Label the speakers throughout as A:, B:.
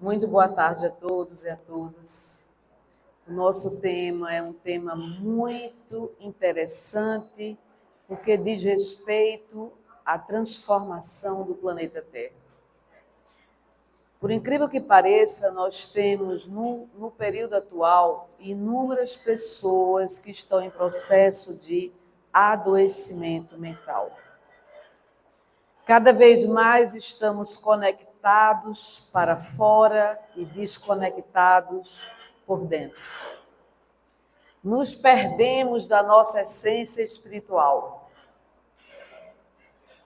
A: Muito boa tarde a todos e a todas. O nosso tema é um tema muito interessante, porque diz respeito à transformação do planeta Terra. Por incrível que pareça, nós temos no período atual inúmeras pessoas que estão em processo de adoecimento mental. Cada vez mais estamos conectados para fora e desconectados por dentro. Nos perdemos da nossa essência espiritual.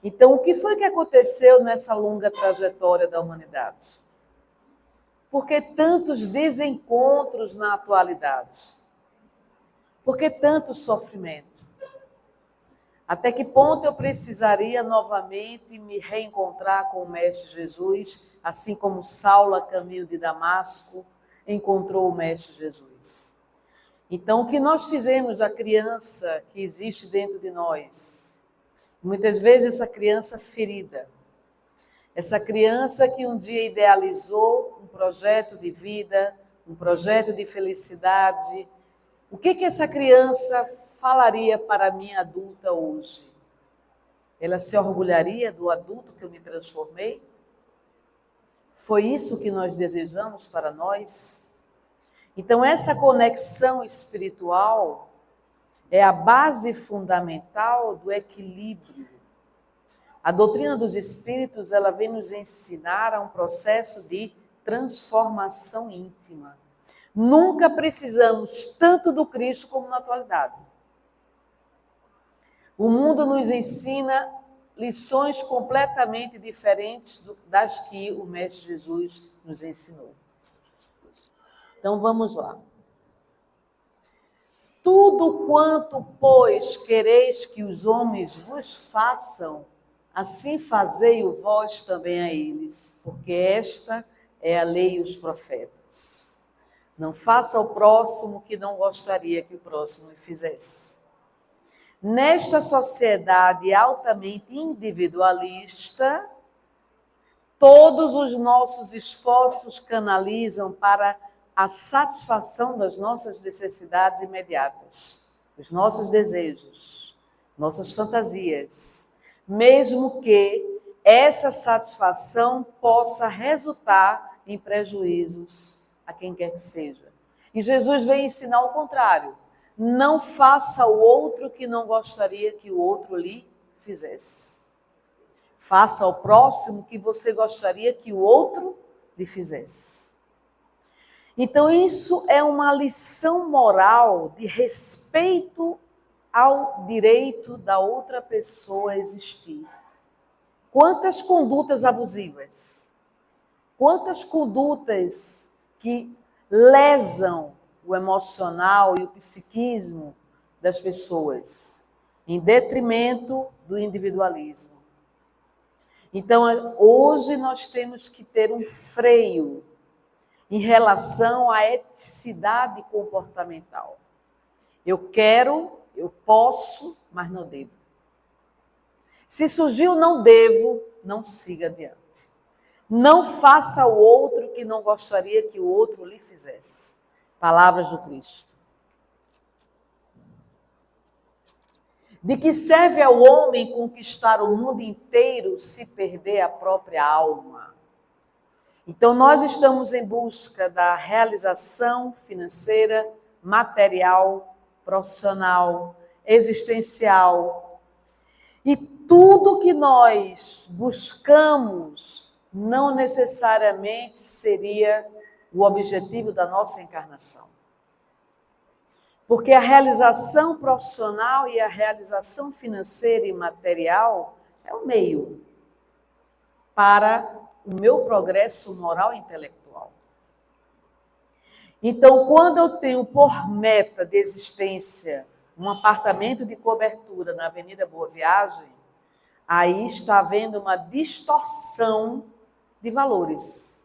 A: Então, o que foi que aconteceu nessa longa trajetória da humanidade? Por que tantos desencontros na atualidade? Por que tanto sofrimento? Até que ponto eu precisaria novamente me reencontrar com o Mestre Jesus, assim como Saulo, a caminho de Damasco, encontrou o Mestre Jesus? Então, o que nós fizemos da criança que existe dentro de nós? Muitas vezes essa criança ferida, essa criança que um dia idealizou um projeto de vida, um projeto de felicidade, o que essa criança falaria para a minha adulta hoje? Ela se orgulharia do adulto que eu me transformei? Foi isso que nós desejamos para nós? Então, essa conexão espiritual é a base fundamental do equilíbrio. A doutrina dos espíritos, ela vem nos ensinar a um processo de transformação íntima. Nunca precisamos tanto do Cristo como na atualidade. O mundo nos ensina lições completamente diferentes das que o Mestre Jesus nos ensinou. Então vamos lá. Tudo quanto, pois, quereis que os homens vos façam, assim fazei-o vós também a eles, porque esta é a lei e os profetas. Não faça ao próximo que não gostaria que o próximo lhe fizesse. Nesta sociedade altamente individualista, todos os nossos esforços canalizam para a satisfação das nossas necessidades imediatas, dos nossos desejos, nossas fantasias, mesmo que essa satisfação possa resultar em prejuízos a quem quer que seja. E Jesus vem ensinar o contrário. Não faça ao outro que não gostaria que o outro lhe fizesse. Faça ao próximo que você gostaria que o outro lhe fizesse. Então, isso é uma lição moral de respeito ao direito da outra pessoa existir. Quantas condutas abusivas, quantas condutas que lesam o emocional e o psiquismo das pessoas, em detrimento do individualismo. Então, hoje nós temos que ter um freio em relação à eticidade comportamental. Eu quero, eu posso, mas não devo. Se surgiu não devo, não siga adiante. Não faça ao outro que não gostaria que o outro lhe fizesse. Palavras do Cristo. De que serve ao homem conquistar o mundo inteiro se perder a própria alma? Então, nós estamos em busca da realização financeira, material, profissional, existencial. E tudo que nós buscamos não necessariamente seria o objetivo da nossa encarnação. Porque a realização profissional e a realização financeira e material é o meio para o meu progresso moral e intelectual. Então, quando eu tenho por meta de existência um apartamento de cobertura na Avenida Boa Viagem, aí está havendo uma distorção de valores.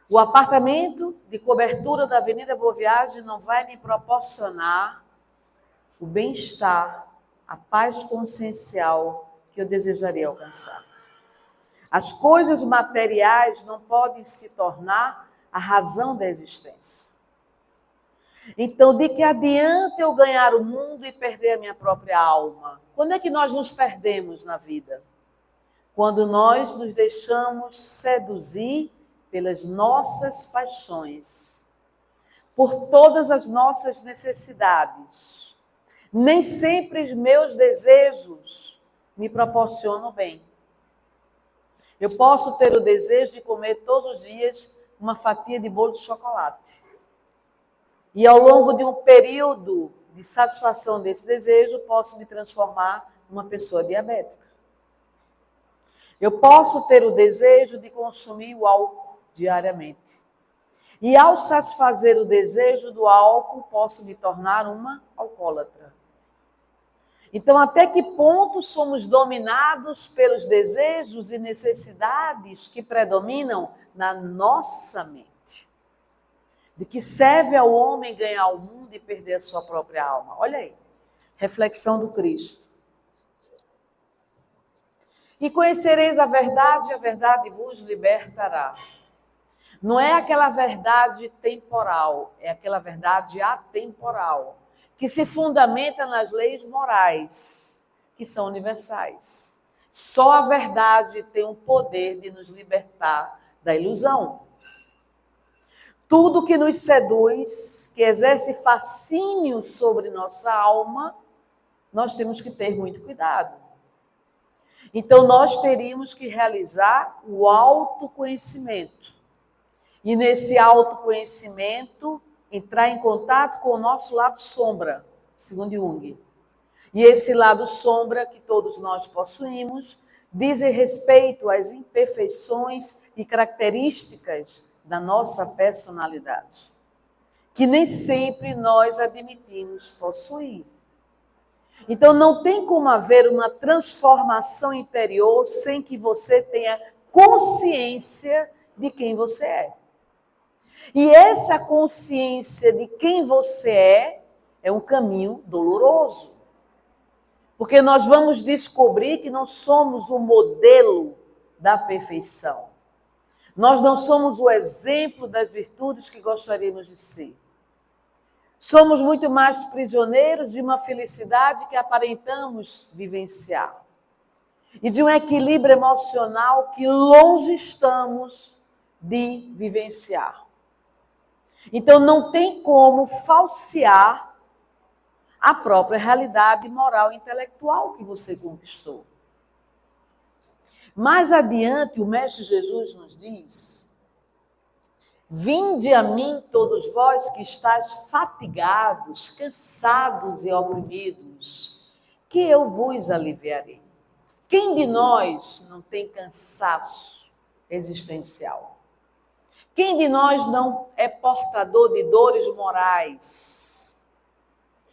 A: O apartamento de cobertura da Avenida Boa Viagem não vai me proporcionar o bem-estar, a paz consciencial que eu desejaria alcançar. As coisas materiais não podem se tornar a razão da existência. Então, de que adianta eu ganhar o mundo e perder a minha própria alma? Quando é que nós nos perdemos na vida? Quando nós nos deixamos seduzir pelas nossas paixões, por todas as nossas necessidades. Nem sempre os meus desejos me proporcionam bem. Eu posso ter o desejo de comer todos os dias uma fatia de bolo de chocolate. E ao longo de um período de satisfação desse desejo, posso me transformar numa pessoa diabética. Eu posso ter o desejo de consumir o álcool diariamente. E ao satisfazer o desejo do álcool, posso me tornar uma alcoólatra. Então, até que ponto somos dominados pelos desejos e necessidades que predominam na nossa mente? De que serve ao homem ganhar o mundo e perder a sua própria alma? Olha aí, reflexão do Cristo. E conhecereis a verdade, e a verdade vos libertará. Não é aquela verdade temporal, é aquela verdade atemporal, que se fundamenta nas leis morais, que são universais. Só a verdade tem o poder de nos libertar da ilusão. Tudo que nos seduz, que exerce fascínio sobre nossa alma, nós temos que ter muito cuidado. Então, nós teríamos que realizar o autoconhecimento. E nesse autoconhecimento, entrar em contato com o nosso lado sombra, segundo Jung. E esse lado sombra que todos nós possuímos, dizem respeito às imperfeições e características da nossa personalidade, que nem sempre nós admitimos possuir. Então, não tem como haver uma transformação interior sem que você tenha consciência de quem você é. E essa consciência de quem você é um caminho doloroso. Porque nós vamos descobrir que não somos o modelo da perfeição. Nós não somos o exemplo das virtudes que gostaríamos de ser. Somos muito mais prisioneiros de uma felicidade que aparentamos vivenciar. E de um equilíbrio emocional que longe estamos de vivenciar. Então, não tem como falsear a própria realidade moral e intelectual que você conquistou. Mais adiante, o Mestre Jesus nos diz: vinde a mim todos vós que estáis fatigados, cansados e oprimidos, que eu vos aliviarei. Quem de nós não tem cansaço existencial? Quem de nós não é portador de dores morais?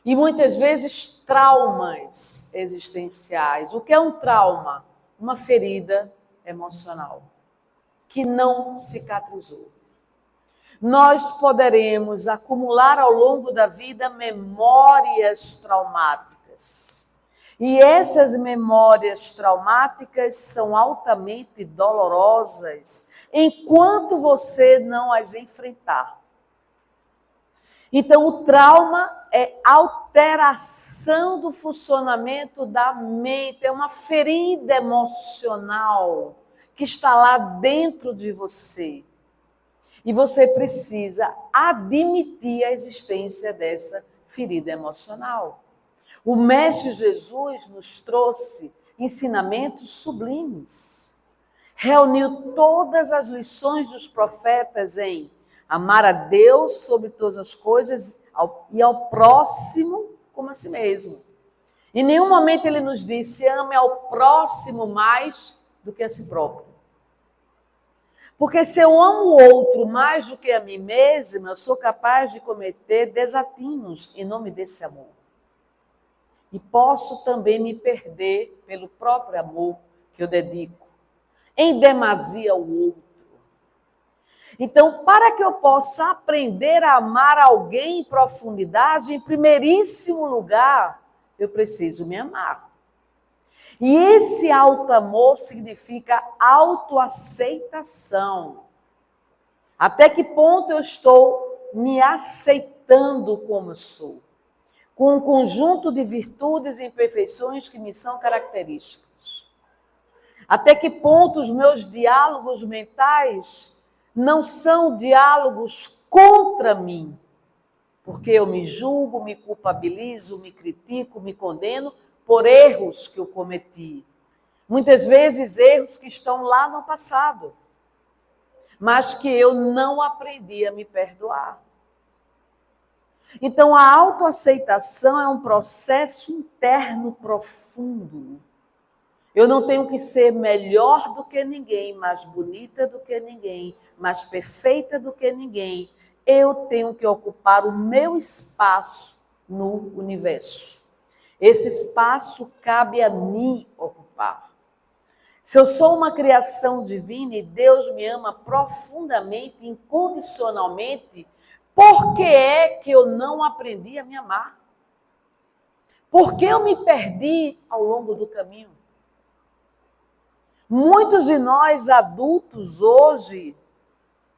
A: E muitas vezes traumas existenciais. O que é um trauma? Uma ferida emocional que não cicatrizou. Nós poderemos acumular ao longo da vida memórias traumáticas. E essas memórias traumáticas são altamente dolorosas enquanto você não as enfrentar. Então, o trauma é alteração do funcionamento da mente, é uma ferida emocional que está lá dentro de você. E você precisa admitir a existência dessa ferida emocional. O Mestre Jesus nos trouxe ensinamentos sublimes. Reuniu todas as lições dos profetas em amar a Deus sobre todas as coisas e ao próximo como a si mesmo. Em nenhum momento ele nos disse: ame ao próximo mais do que a si próprio. Porque se eu amo o outro mais do que a mim mesma, eu sou capaz de cometer desatinos em nome desse amor. E posso também me perder pelo próprio amor que eu dedico em demasia ao outro. Então, para que eu possa aprender a amar alguém em profundidade, em primeiríssimo lugar, eu preciso me amar. E esse auto-amor significa autoaceitação. Até que ponto eu estou me aceitando como eu sou? Com um conjunto de virtudes e imperfeições que me são características. Até que ponto os meus diálogos mentais não são diálogos contra mim? Porque eu me julgo, me culpabilizo, me critico, me condeno por erros que eu cometi. Muitas vezes erros que estão lá no passado, mas que eu não aprendi a me perdoar. Então, a autoaceitação é um processo interno profundo. Eu não tenho que ser melhor do que ninguém, mais bonita do que ninguém, mais perfeita do que ninguém. Eu tenho que ocupar o meu espaço no universo. Esse espaço cabe a mim ocupar. Se eu sou uma criação divina e Deus me ama profundamente, incondicionalmente, por que é que eu não aprendi a me amar? Por que eu me perdi ao longo do caminho? Muitos de nós adultos hoje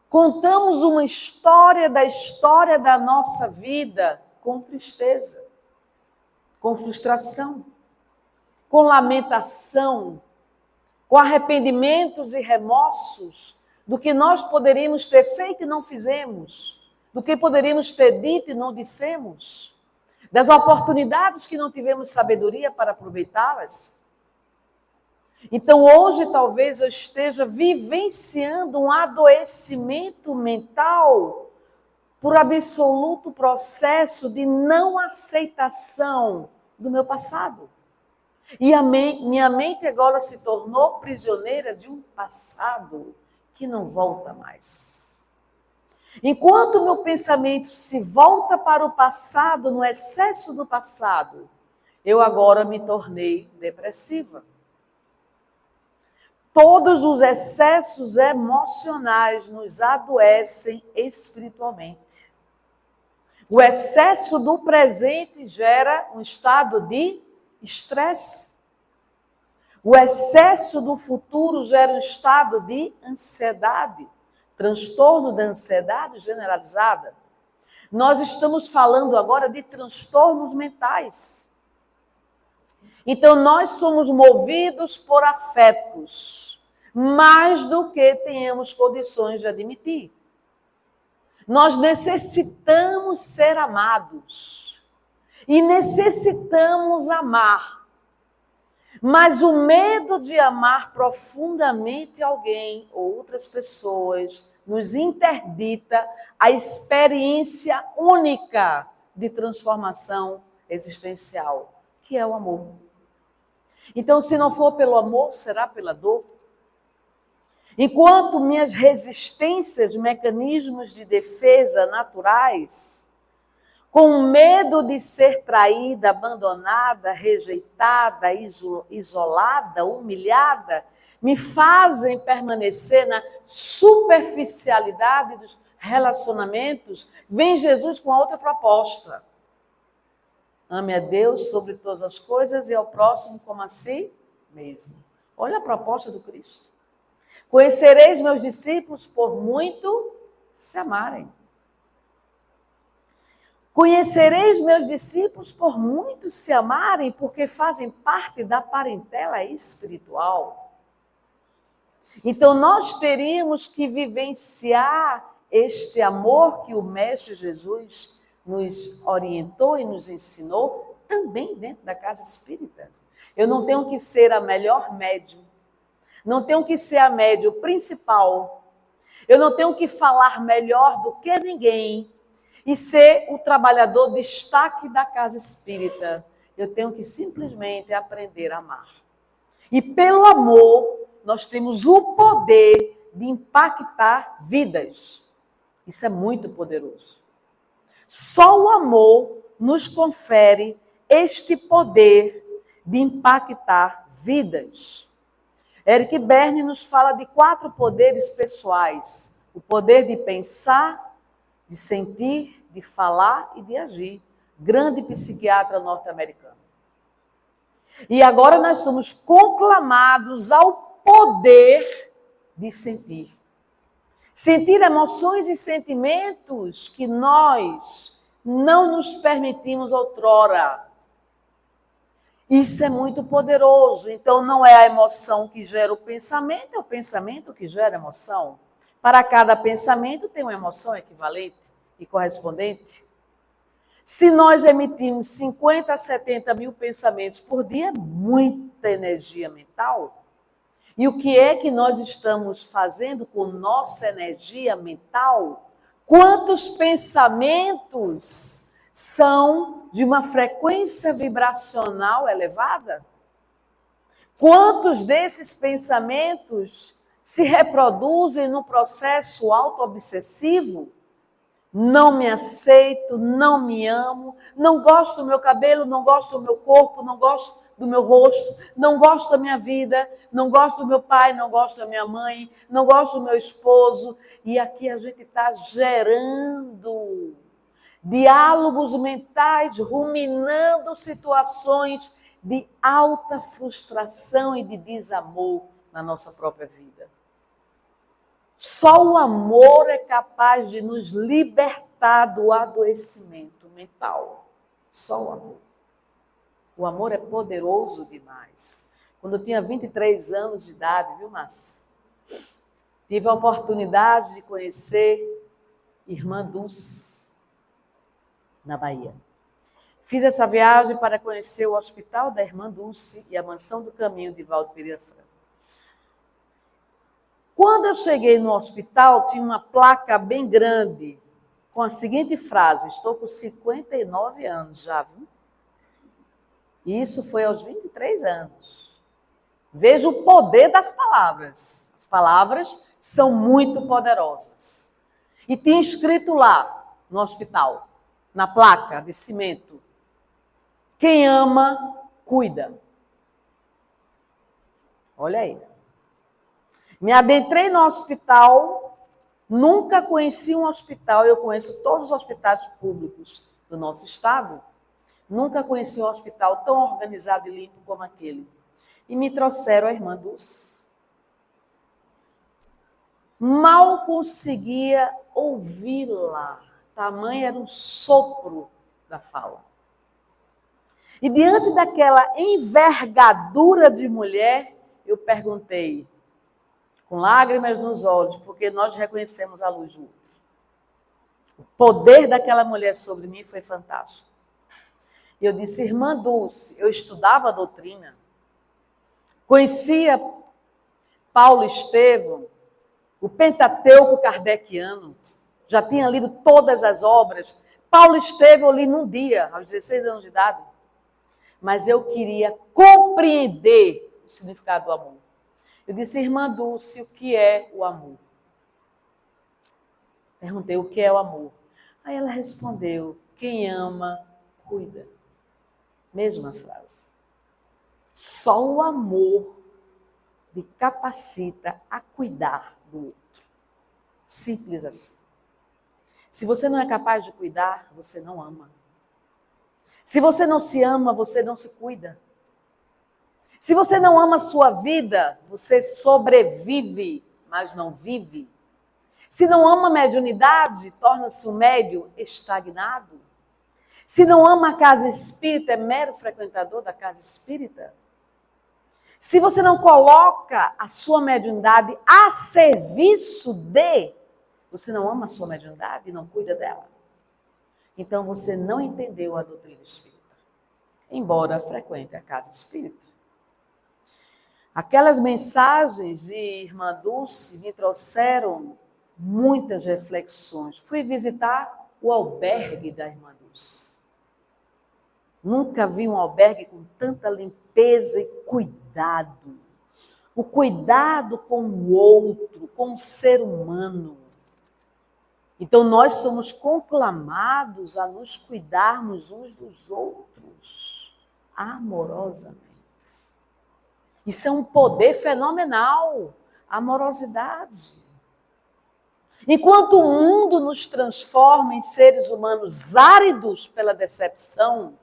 A: contamos uma história da nossa vida com tristeza, com frustração, com lamentação, com arrependimentos e remorsos do que nós poderíamos ter feito e não fizemos, do que poderíamos ter dito e não dissemos, das oportunidades que não tivemos sabedoria para aproveitá-las. Então, hoje, talvez eu esteja vivenciando um adoecimento mental por absoluto processo de não aceitação do meu passado. E minha mente agora se tornou prisioneira de um passado que não volta mais. Enquanto meu pensamento se volta para o passado, no excesso do passado, eu agora me tornei depressiva. Todos os excessos emocionais nos adoecem espiritualmente. O excesso do presente gera um estado de estresse. O excesso do futuro gera um estado de ansiedade, transtorno da ansiedade generalizada. Nós estamos falando agora de transtornos mentais. Então, nós somos movidos por afetos, mais do que tenhamos condições de admitir. Nós necessitamos ser amados e necessitamos amar. Mas o medo de amar profundamente alguém ou outras pessoas nos interdita a experiência única de transformação existencial, que é o amor. Então, se não for pelo amor, será pela dor. Enquanto minhas resistências, mecanismos de defesa naturais, com medo de ser traída, abandonada, rejeitada, isolada, humilhada, me fazem permanecer na superficialidade dos relacionamentos, vem Jesus com outra proposta. Ame a Deus sobre todas as coisas e ao próximo como a si mesmo. Olha a proposta do Cristo. Conhecereis meus discípulos por muito se amarem. Conhecereis meus discípulos por muito se amarem, porque fazem parte da parentela espiritual. Então, nós teríamos que vivenciar este amor que o Mestre Jesus nos orientou e nos ensinou, também dentro da casa espírita. Eu não tenho que ser a melhor médium, não tenho que ser a médium principal, eu não tenho que falar melhor do que ninguém e ser o trabalhador destaque da casa espírita. Eu tenho que simplesmente aprender a amar. E pelo amor, nós temos o poder de impactar vidas. Isso é muito poderoso. Só o amor nos confere este poder de impactar vidas. Eric Berne nos fala de 4 poderes pessoais: o poder de pensar, de sentir, de falar e de agir. Grande psiquiatra norte-americano. E agora nós somos conclamados ao poder de sentir. Sentir emoções e sentimentos que nós não nos permitimos outrora. Isso é muito poderoso. Então, não é a emoção que gera o pensamento, é o pensamento que gera a emoção. Para cada pensamento tem uma emoção equivalente e correspondente. Se nós emitimos 50 a 70 mil pensamentos por dia, muita energia mental. E o que é que nós estamos fazendo com nossa energia mental? Quantos pensamentos são de uma frequência vibracional elevada? Quantos desses pensamentos se reproduzem no processo auto-obsessivo? Não me aceito, não me amo, não gosto do meu cabelo, não gosto do meu corpo, não gosto do meu rosto, não gosto da minha vida, não gosto do meu pai, não gosto da minha mãe, não gosto do meu esposo. E aqui a gente está gerando diálogos mentais, ruminando situações de alta frustração e de desamor na nossa própria vida. Só o amor é capaz de nos libertar do adoecimento mental. Só o amor. O amor é poderoso demais. Quando eu tinha 23 anos de idade, viu, Márcia? Tive a oportunidade de conhecer Irmã Dulce, na Bahia. Fiz essa viagem para conhecer o Hospital da Irmã Dulce e a Mansão do Caminho de Valdo Pereira Franco. Quando eu cheguei no hospital, tinha uma placa bem grande, com a seguinte frase: estou com 59 anos já, viu? E isso foi aos 23 anos. Veja o poder das palavras. As palavras são muito poderosas. E tinha escrito lá, no hospital, na placa de cimento: quem ama, cuida. Olha aí. Me adentrei no hospital, nunca conheci um hospital, eu conheço todos os hospitais públicos do nosso estado, nunca conheci um hospital tão organizado e limpo como aquele. E me trouxeram a Irmã Dulce. Mal conseguia ouvi-la, tamanho era um sopro da fala. E diante daquela envergadura de mulher, eu perguntei, com lágrimas nos olhos, porque nós reconhecemos a luz do outro. O poder daquela mulher sobre mim foi fantástico. E eu disse: Irmã Dulce, eu estudava a doutrina, conhecia Paulo Estevão, o Pentateuco kardeciano, já tinha lido todas as obras. Paulo Estevão eu li num dia, aos 16 anos de idade. Mas eu queria compreender o significado do amor. Eu disse: Irmã Dulce, o que é o amor? Perguntei: o que é o amor? Aí ela respondeu: quem ama, cuida. Mesma frase. Só o amor lhe capacita a cuidar do outro. Simples assim. Se você não é capaz de cuidar, você não ama. Se você não se ama, você não se cuida. Se você não ama a sua vida, você sobrevive, mas não vive. Se não ama a mediunidade, torna-se um médium estagnado. Se não ama a casa espírita, é mero frequentador da casa espírita. Se você não coloca a sua mediunidade a serviço de, você não ama a sua mediunidade e não cuida dela. Então você não entendeu a doutrina espírita, embora frequente a casa espírita. Aquelas mensagens de Irmã Dulce me trouxeram muitas reflexões. Fui visitar o albergue da Irmã Dulce. Nunca vi um albergue com tanta limpeza e cuidado. O cuidado com o outro, com o ser humano. Então nós somos conclamados a nos cuidarmos uns dos outros, amorosamente. Isso é um poder fenomenal, amorosidade. Enquanto o mundo nos transforma em seres humanos áridos pela decepção,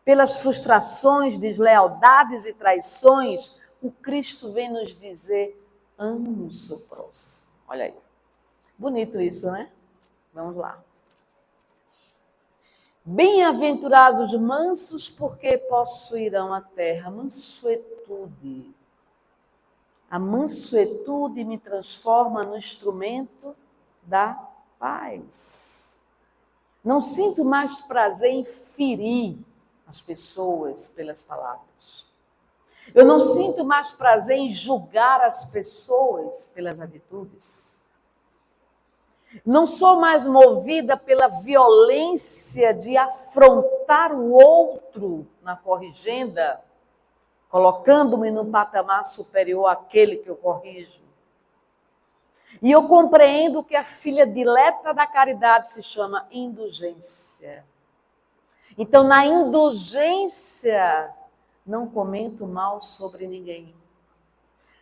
A: pelas frustrações, deslealdades e traições, o Cristo vem nos dizer: ame o seu próximo. Olha aí. Bonito isso, né? Vamos lá. Bem-aventurados os mansos, porque possuirão a terra. Mansuetude. A mansuetude me transforma no instrumento da paz. Não sinto mais prazer em ferir as pessoas pelas palavras. Eu não sinto mais prazer em julgar as pessoas pelas atitudes. Não sou mais movida pela violência de afrontar o outro na corrigenda, colocando-me num patamar superior àquele que eu corrijo. E eu compreendo que a filha dileta da caridade se chama indulgência. Então, na indulgência, não comento mal sobre ninguém.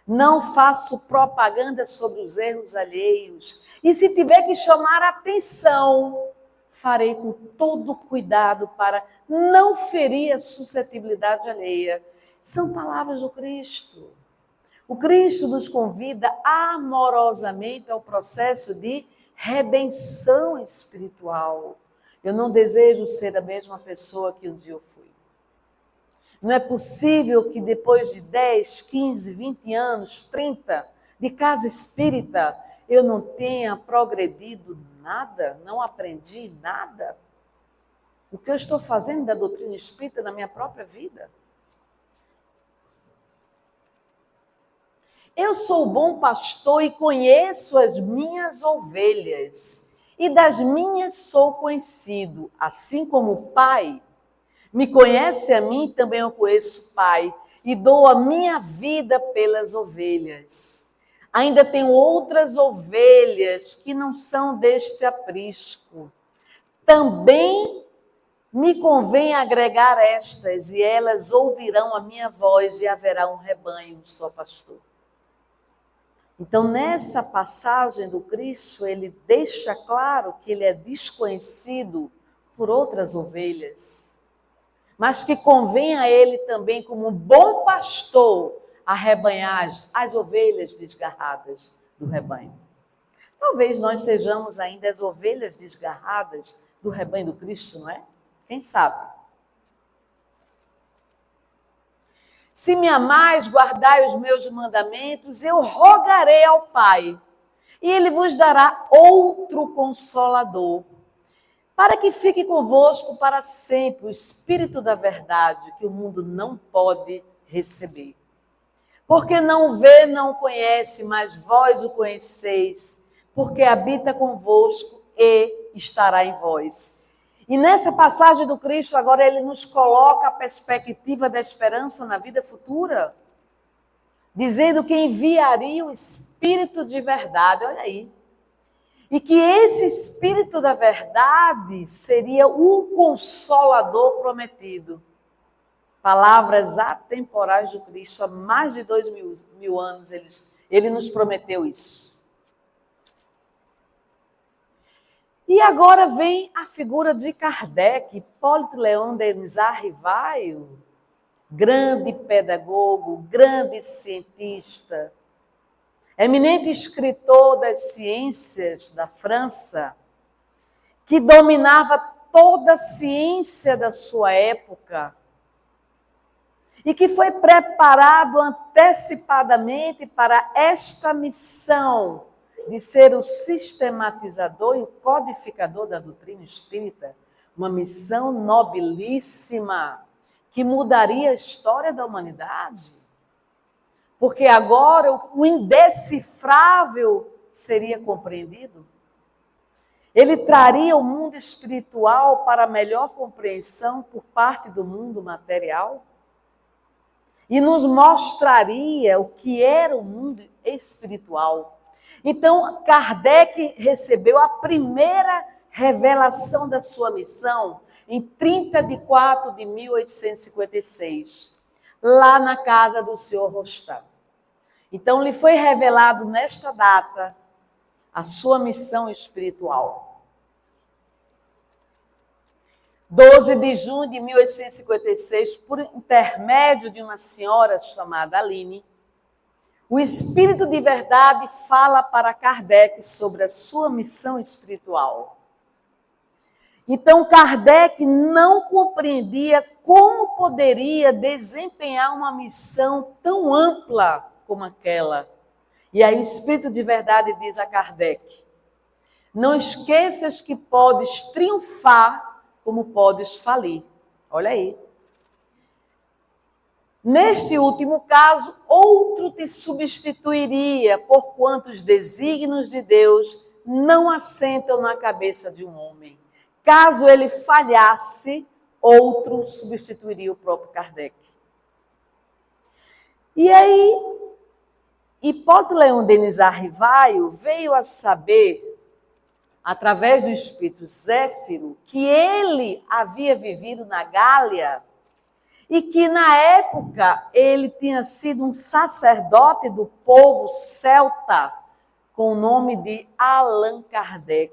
A: Não faço propaganda sobre os erros alheios. E se tiver que chamar a atenção, farei com todo cuidado para não ferir a suscetibilidade alheia. São palavras do Cristo. O Cristo nos convida amorosamente ao processo de redenção espiritual. Eu não desejo ser a mesma pessoa que um dia eu fui. Não é possível que depois de 10, 15, 20 anos, 30 de casa espírita, eu não tenha progredido nada, não aprendi nada. O que eu estou fazendo da doutrina espírita na minha própria vida? Eu sou o bom pastor e conheço as minhas ovelhas, e das minhas sou conhecido, assim como o Pai me conhece a mim, também eu conheço o Pai, e dou a minha vida pelas ovelhas. Ainda tenho outras ovelhas que não são deste aprisco. Também me convém agregar estas, e elas ouvirão a minha voz, e haverá um rebanho, um só pastor. Então, nessa passagem do Cristo, ele deixa claro que ele é desconhecido por outras ovelhas, mas que convém a ele também, como um bom pastor, arrebanhar as ovelhas desgarradas do rebanho. Talvez nós sejamos ainda as ovelhas desgarradas do rebanho do Cristo, não é? Quem sabe? Se me amais, guardai os meus mandamentos, eu rogarei ao Pai, e ele vos dará outro Consolador, para que fique convosco para sempre o Espírito da verdade, que o mundo não pode receber. Porque não vê, não conhece, mas vós o conheceis, porque habita convosco e estará em vós. E nessa passagem do Cristo, agora ele nos coloca a perspectiva da esperança na vida futura, dizendo que enviaria o Espírito de verdade, olha aí. E que esse Espírito da verdade seria o Consolador prometido. Palavras atemporais do Cristo, há mais de 2000 anos ele nos prometeu isso. E agora vem a figura de Kardec, Hipólito Leão Denis Arrivaio, grande pedagogo, grande cientista, eminente escritor das ciências da França, que dominava toda a ciência da sua época e que foi preparado antecipadamente para esta missão de ser o sistematizador e o codificador da doutrina espírita, uma missão nobilíssima que mudaria a história da humanidade. Porque agora o indecifrável seria compreendido. Ele traria o mundo espiritual para melhor compreensão por parte do mundo material e nos mostraria o que era o mundo espiritual. Então, Kardec recebeu a primeira revelação da sua missão em 30 de 4 de 1856, lá na casa do senhor Rostam. Então, lhe foi revelado nesta data a sua missão espiritual. 12 de junho de 1856, por intermédio de uma senhora chamada Aline, o Espírito de Verdade fala para Kardec sobre a sua missão espiritual. Então, Kardec não compreendia como poderia desempenhar uma missão tão ampla como aquela. E aí o Espírito de Verdade diz a Kardec: não esqueças que podes triunfar como podes falir. Olha aí. Neste último caso, outro te substituiria, porquanto os desígnios de Deus não assentam na cabeça de um homem. Caso ele falhasse, outro substituiria o próprio Kardec. E aí, Hipólito Leão Denis Arrivaio veio a saber, através do espírito Zéfiro, que ele havia vivido na Gália e que, na época, ele tinha sido um sacerdote do povo celta com o nome de Allan Kardec.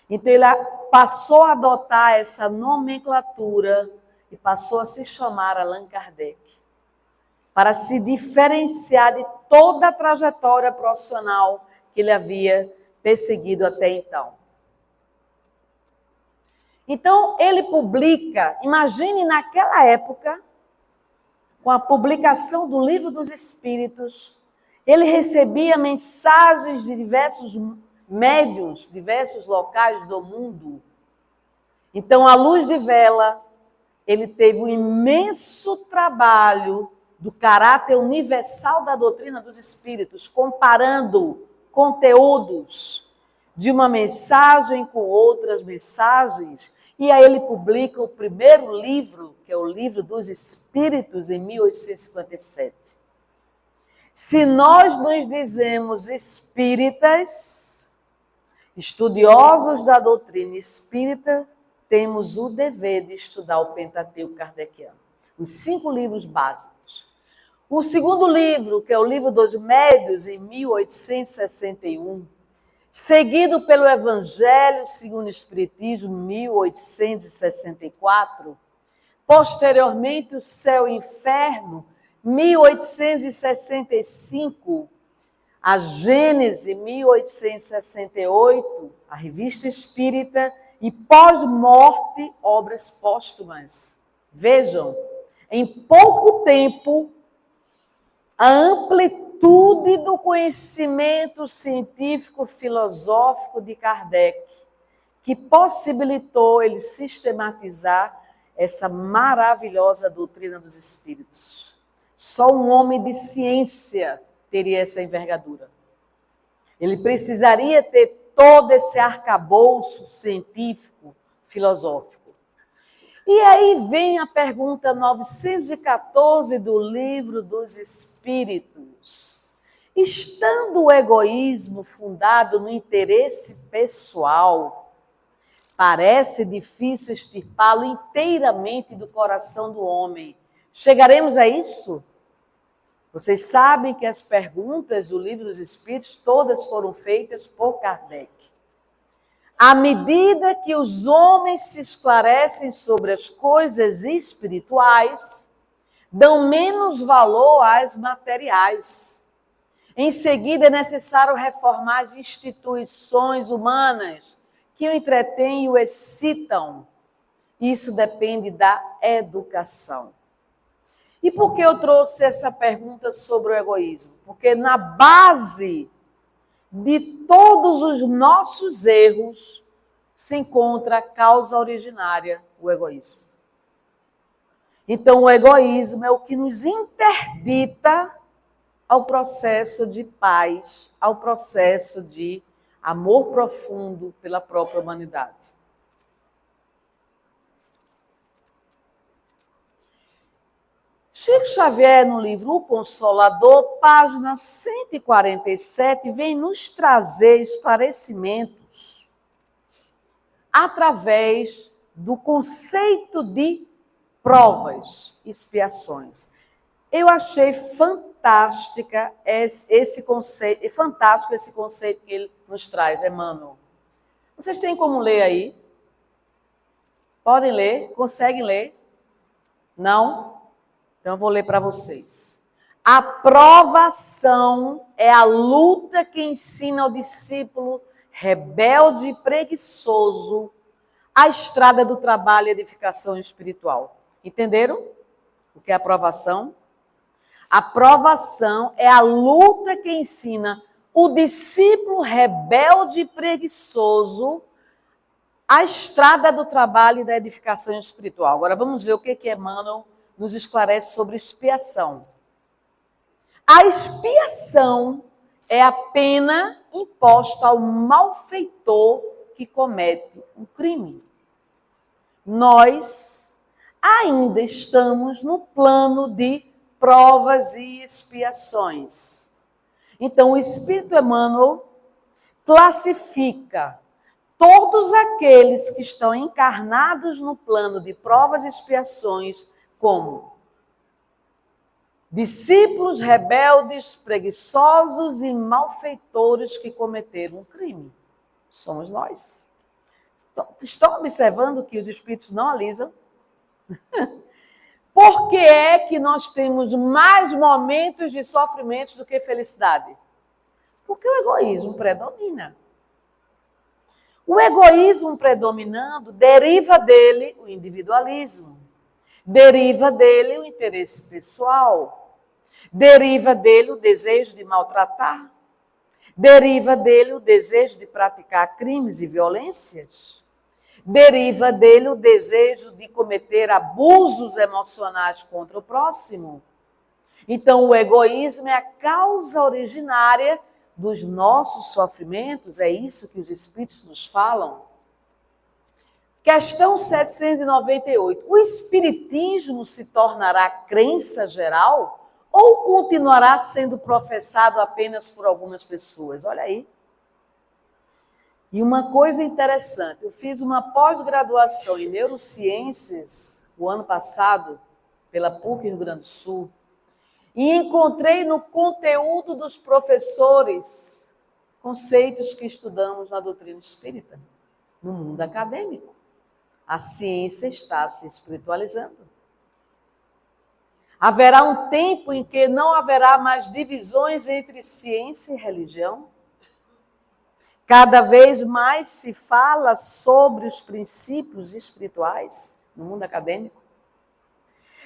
A: Então, ele passou a adotar essa nomenclatura e passou a se chamar Allan Kardec, para se diferenciar de toda a trajetória profissional que ele havia perseguido até então. Então, ele publica, imagine naquela época, com a publicação do Livro dos Espíritos, ele recebia mensagens de diversos médiuns, diversos locais do mundo. Então, à luz de vela, ele teve um imenso trabalho do caráter universal da doutrina dos Espíritos, comparando conteúdos de uma mensagem com outras mensagens. E aí ele publica o primeiro livro, que é o Livro dos Espíritos, em 1857. Se nós nos dizemos espíritas, estudiosos da doutrina espírita, temos o dever de estudar o Pentateuco kardeciano, os 5 livros básicos. O segundo livro, que é o Livro dos Médiuns, em 1861, seguido pelo Evangelho segundo o Espiritismo, 1864, posteriormente o Céu e o Inferno, 1865, a Gênese, 1868, a Revista Espírita, e pós-morte, obras póstumas. Vejam, em pouco tempo, a amplitude do conhecimento científico-filosófico de Kardec, que possibilitou ele sistematizar essa maravilhosa doutrina dos espíritos. Só um homem de ciência teria essa envergadura. Ele precisaria ter todo esse arcabouço científico, filosófico. E aí vem a pergunta 914 do Livro dos Espíritos. Estando o egoísmo fundado no interesse pessoal, parece difícil extirpá-lo inteiramente do coração do homem. Chegaremos a isso? Vocês sabem que as perguntas do Livro dos Espíritos todas foram feitas por Kardec. À medida que os homens se esclarecem sobre as coisas espirituais, dão menos valor às materiais. Em seguida, é necessário reformar as instituições humanas que o entretêm e o excitam. Isso depende da educação. E por que eu trouxe essa pergunta sobre o egoísmo? Porque na base de todos os nossos erros se encontra a causa originária, o egoísmo. Então, o egoísmo é o que nos interdita ao processo de paz, ao processo de amor profundo pela própria humanidade. Chico Xavier, no livro O Consolador, página 147, vem nos trazer esclarecimentos através do conceito de provas, expiações. Eu achei fantástico esse conceito que ele nos traz, Emmanuel. Vocês têm como ler aí? Podem ler? Conseguem ler? Não? Então eu vou ler para vocês. A provação é a luta que ensina ao discípulo rebelde e preguiçoso a estrada do trabalho e edificação espiritual. Entenderam o que é a provação? A provação é a luta que ensina o discípulo rebelde e preguiçoso a estrada do trabalho e da edificação espiritual. Agora vamos ver o que Emmanuel nos esclarece sobre expiação. A expiação é a pena imposta ao malfeitor que comete um crime. Nós ainda estamos no plano de provas e expiações. Então, o Espírito Emmanuel classifica todos aqueles que estão encarnados no plano de provas e expiações como discípulos rebeldes, preguiçosos e malfeitores que cometeram um crime. Somos nós. Estão observando que os espíritos não alisam? Por que é que nós temos mais momentos de sofrimentos do que felicidade? Porque o egoísmo predomina. O egoísmo predominando deriva dele o individualismo, deriva dele o interesse pessoal, deriva dele o desejo de maltratar, deriva dele o desejo de praticar crimes e violências, deriva dele o desejo de cometer abusos emocionais contra o próximo. Então, o egoísmo é a causa originária dos nossos sofrimentos, é isso que os espíritos nos falam. Questão 798. O espiritismo se tornará crença geral ou continuará sendo professado apenas por algumas pessoas? Olha aí. E uma coisa interessante, eu fiz uma pós-graduação em neurociências o ano passado, pela PUC Rio Grande do Sul, e encontrei no conteúdo dos professores conceitos que estudamos na doutrina espírita, no mundo acadêmico. A ciência está se espiritualizando. Haverá um tempo em que não haverá mais divisões entre ciência e religião. Cada vez mais se fala sobre os princípios espirituais no mundo acadêmico.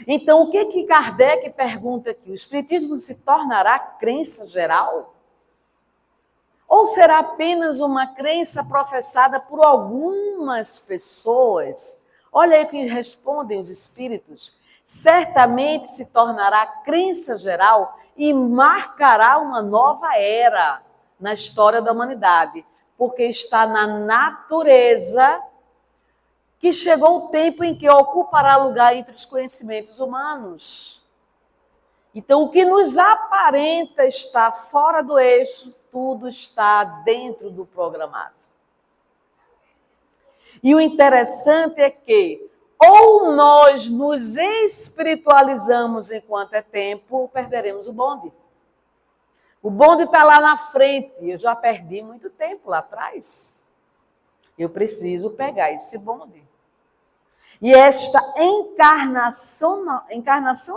A: Então, o que Kardec pergunta aqui? O espiritismo se tornará crença geral? Ou será apenas uma crença professada por algumas pessoas? Olha aí o que respondem os espíritos. Certamente se tornará crença geral e marcará uma nova era na história da humanidade, porque está na natureza que chegou o tempo em que ocupará lugar entre os conhecimentos humanos. Então, o que nos aparenta estar fora do eixo, tudo está dentro do programado. E o interessante é que ou nós nos espiritualizamos enquanto é tempo, ou perderemos o bonde. O bonde está lá na frente, eu já perdi muito tempo lá atrás. Eu preciso pegar esse bonde. E esta encarnação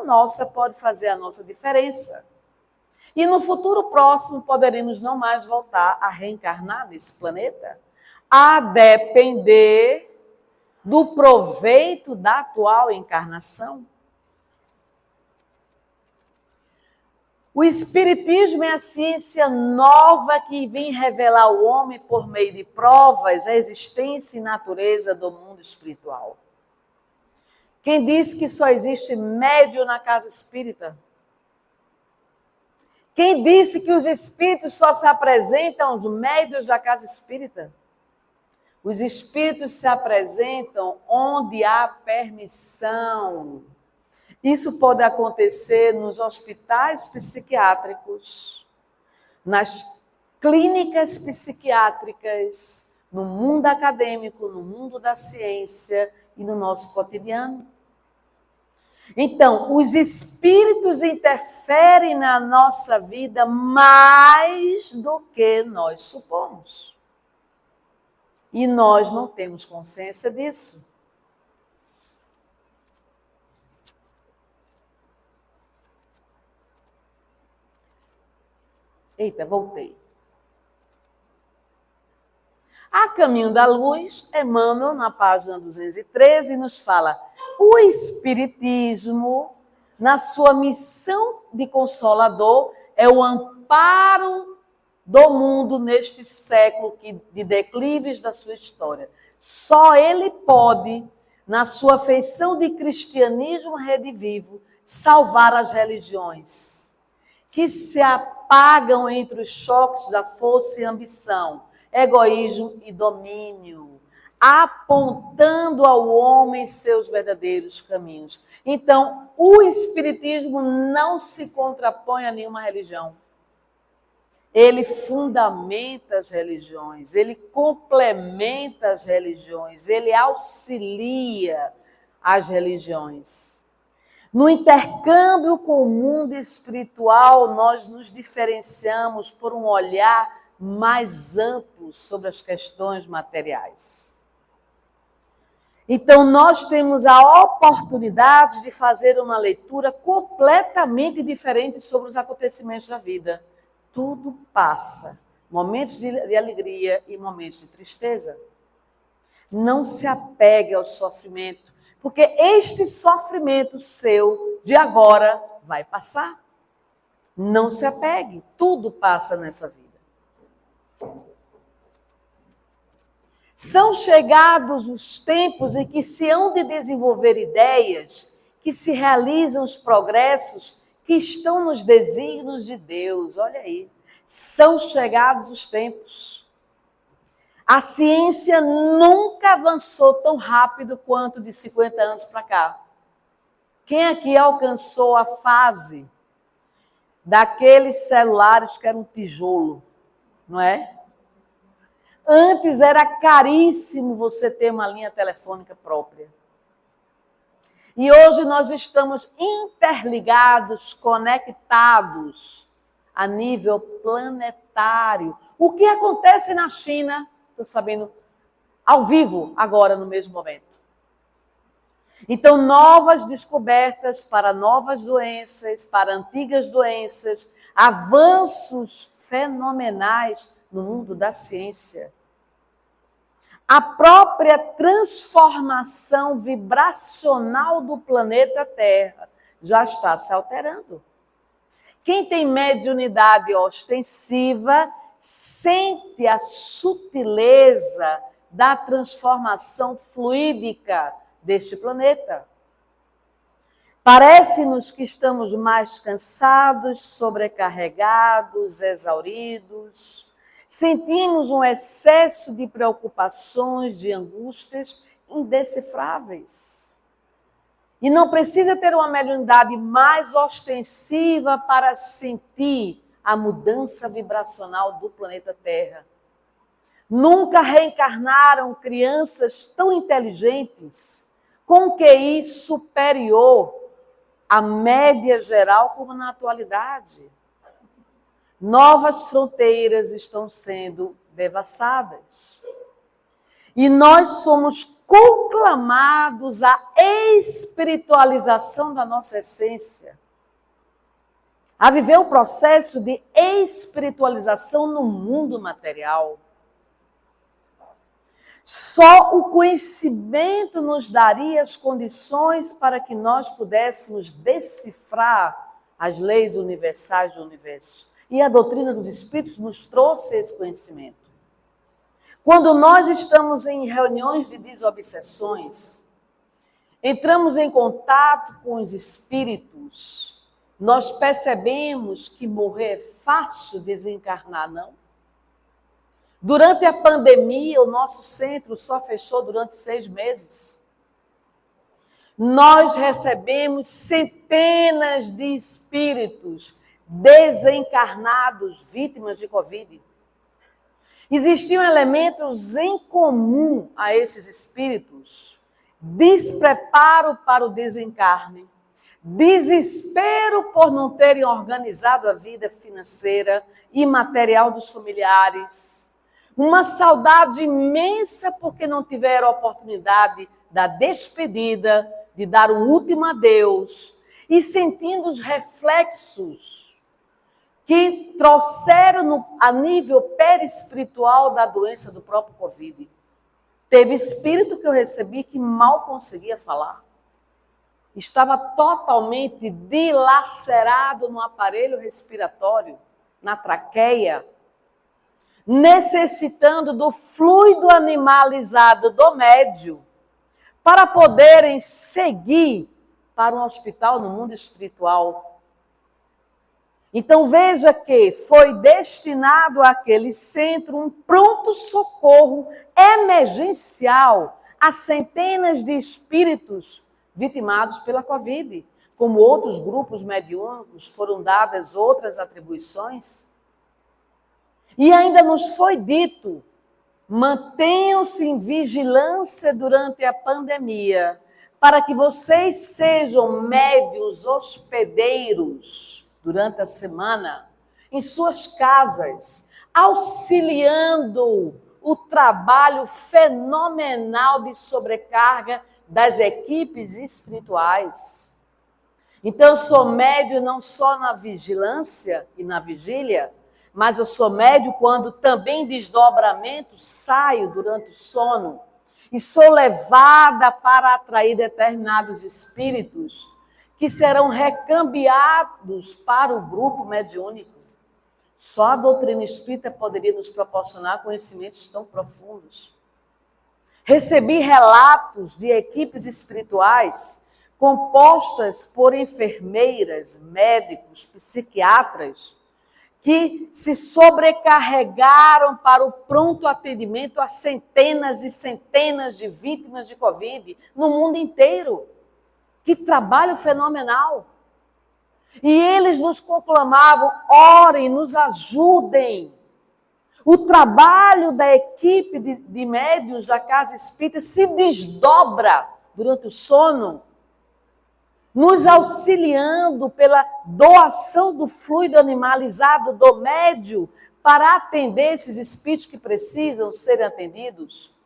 A: nossa pode fazer a nossa diferença. E no futuro próximo poderemos não mais voltar a reencarnar nesse planeta, a depender do proveito da atual encarnação. O Espiritismo é a ciência nova que vem revelar ao homem, por meio de provas, a existência e natureza do mundo espiritual. Quem diz que só existe médium na casa espírita? Quem disse que os espíritos só se apresentam aos médiuns da casa espírita? Os espíritos se apresentam onde há permissão. Isso pode acontecer nos hospitais psiquiátricos, nas clínicas psiquiátricas, no mundo acadêmico, no mundo da ciência e no nosso cotidiano. Então, os espíritos interferem na nossa vida mais do que nós supomos. E nós não temos consciência disso. Eita, voltei. A Caminho da Luz, Emmanuel, na página 213, nos fala: o Espiritismo, na sua missão de consolador, é o amparo do mundo neste século de declives da sua história. Só ele pode, na sua feição de cristianismo redivivo, salvar as religiões, que se apagam entre os choques da força e ambição, egoísmo e domínio, apontando ao homem seus verdadeiros caminhos. Então, o Espiritismo não se contrapõe a nenhuma religião. Ele fundamenta as religiões, ele complementa as religiões, ele auxilia as religiões. No intercâmbio com o mundo espiritual, nós nos diferenciamos por um olhar mais amplo sobre as questões materiais. Então, nós temos a oportunidade de fazer uma leitura completamente diferente sobre os acontecimentos da vida. Tudo passa, momentos de alegria e momentos de tristeza. Não se apegue ao sofrimento, porque este sofrimento seu de agora vai passar. Não se apegue, tudo passa nessa vida. São chegados os tempos em que se hão de desenvolver ideias, que se realizam os progressos que estão nos desígnios de Deus. Olha aí, são chegados os tempos. A ciência nunca avançou tão rápido quanto de 50 anos para cá. Quem aqui alcançou a fase daqueles celulares que eram um tijolo, não é? Antes era caríssimo você ter uma linha telefônica própria. E hoje nós estamos interligados, conectados a nível planetário. O que acontece na China, estou sabendo, ao vivo, agora, no mesmo momento. Então, novas descobertas para novas doenças, para antigas doenças, avanços fenomenais no mundo da ciência. A própria transformação vibracional do planeta Terra já está se alterando. Quem tem mediunidade ostensiva sente a sutileza da transformação fluídica deste planeta. Parece-nos que estamos mais cansados, sobrecarregados, exauridos. Sentimos um excesso de preocupações, de angústias indecifráveis. E não precisa ter uma mediunidade mais ostensiva para sentir a mudança vibracional do planeta Terra. Nunca reencarnaram crianças tão inteligentes, com QI superior à média geral como na atualidade. Novas fronteiras estão sendo devassadas. E nós somos conclamados à espiritualização da nossa essência. A viver o processo de espiritualização no mundo material. Só o conhecimento nos daria as condições para que nós pudéssemos decifrar as leis universais do universo. E a doutrina dos Espíritos nos trouxe esse conhecimento. Quando nós estamos em reuniões de desobsessões, entramos em contato com os Espíritos, nós percebemos que morrer é fácil, desencarnar não. Durante a pandemia, o nosso centro só fechou durante 6 meses. Nós recebemos centenas de espíritos desencarnados, vítimas de Covid. Existiam elementos em comum a esses espíritos: despreparo para o desencarne, desespero por não terem organizado a vida financeira e material dos familiares, uma saudade imensa porque não tiveram a oportunidade da despedida, de dar um último adeus, e sentindo os reflexos que trouxeram a nível perispiritual da doença do próprio Covid. Teve espírito que eu recebi que mal conseguia falar. Estava totalmente dilacerado no aparelho respiratório, na traqueia, necessitando do fluido animalizado do médium para poderem seguir para um hospital no mundo espiritual. Então veja que foi destinado àquele centro um pronto-socorro emergencial a centenas de espíritos vitimados pela Covid. Como outros grupos mediúnicos foram dadas outras atribuições. E ainda nos foi dito, mantenham-se em vigilância durante a pandemia, para que vocês sejam médiuns hospedeiros durante a semana, em suas casas, auxiliando o trabalho fenomenal de sobrecarga das equipes espirituais. Então, eu sou médium não só na vigilância e na vigília, mas eu sou médium quando também desdobramento saio durante o sono e sou levada para atrair determinados espíritos que serão recambiados para o grupo mediúnico. Só a doutrina espírita poderia nos proporcionar conhecimentos tão profundos. Recebi relatos de equipes espirituais compostas por enfermeiras, médicos, psiquiatras, que se sobrecarregaram para o pronto atendimento a centenas e centenas de vítimas de Covid no mundo inteiro. Que trabalho fenomenal! E eles nos conclamavam, orem, nos ajudem. O trabalho da equipe de médiuns da Casa Espírita se desdobra durante o sono, nos auxiliando pela doação do fluido animalizado do médium para atender esses espíritos que precisam ser atendidos.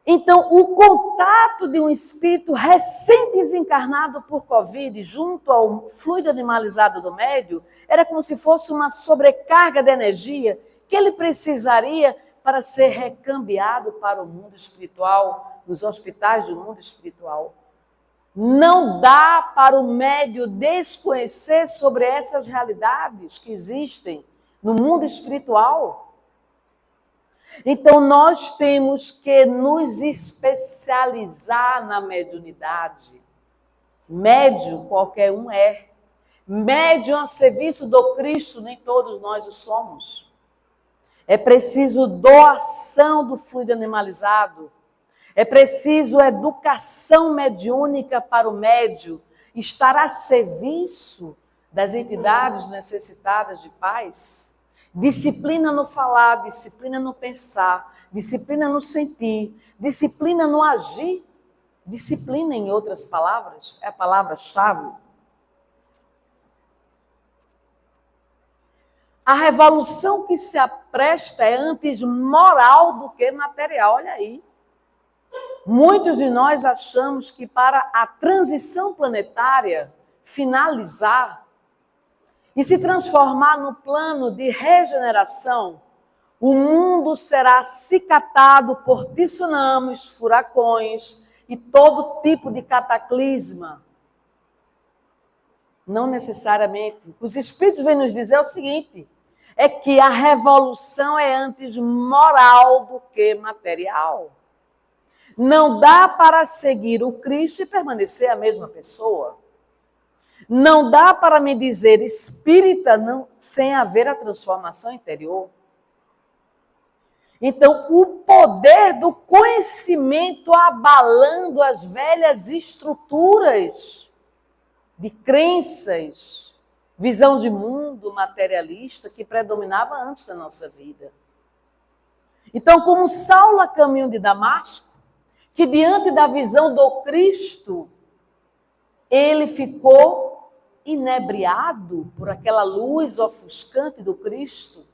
A: Então, o contato de um espírito recém-desencarnado por Covid junto ao fluido animalizado do médium era como se fosse uma sobrecarga de energia que ele precisaria para ser recambiado para o mundo espiritual, nos hospitais do mundo espiritual. Não dá para o médium desconhecer sobre essas realidades que existem no mundo espiritual. Então, nós temos que nos especializar na mediunidade. Médium, qualquer um é. Médium a serviço do Cristo, nem todos nós o somos. É preciso doação do fluido animalizado. É preciso educação mediúnica para o médium estar a serviço das entidades necessitadas de paz. Disciplina no falar, disciplina no pensar, disciplina no sentir, disciplina no agir. Disciplina, em outras palavras, é a palavra-chave. A revolução que se apresta é antes moral do que material. Olha aí. Muitos de nós achamos que para a transição planetária finalizar e se transformar no plano de regeneração, o mundo será acicatado por tsunamis, furacões e todo tipo de cataclisma. Não necessariamente. Os Espíritos vêm nos dizer o seguinte, é que a revolução é antes moral do que material. Não dá para seguir o Cristo e permanecer a mesma pessoa. Não dá para me dizer espírita sem haver a transformação interior. Então, o poder do conhecimento abalando as velhas estruturas de crenças, visão de mundo materialista que predominava antes da nossa vida. Então, como Saulo a caminho de Damasco, que diante da visão do Cristo, ele ficou inebriado por aquela luz ofuscante do Cristo.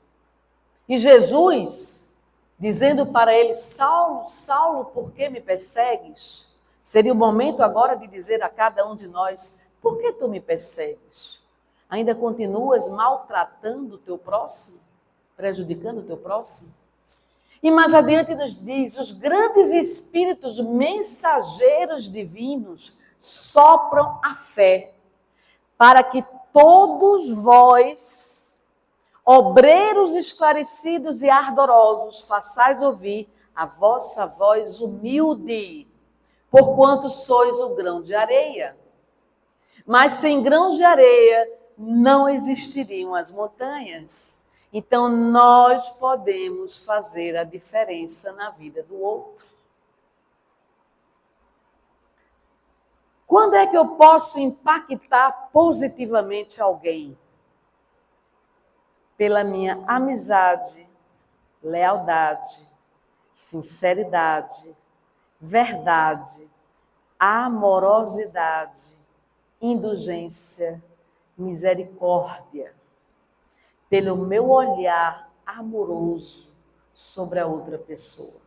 A: E Jesus, dizendo para ele, Saulo, Saulo, por que me persegues? Seria o momento agora de dizer a cada um de nós, por que tu me persegues? Ainda continuas maltratando o teu próximo? Prejudicando o teu próximo? E mais adiante nos diz, os grandes espíritos mensageiros divinos sopram a fé, para que todos vós, obreiros esclarecidos e ardorosos, façais ouvir a vossa voz humilde, porquanto sois o grão de areia. Mas sem grãos de areia não existiriam as montanhas. Então, nós podemos fazer a diferença na vida do outro. Quando é que eu posso impactar positivamente alguém? Pela minha amizade, lealdade, sinceridade, verdade, amorosidade, indulgência, misericórdia, pelo meu olhar amoroso sobre a outra pessoa.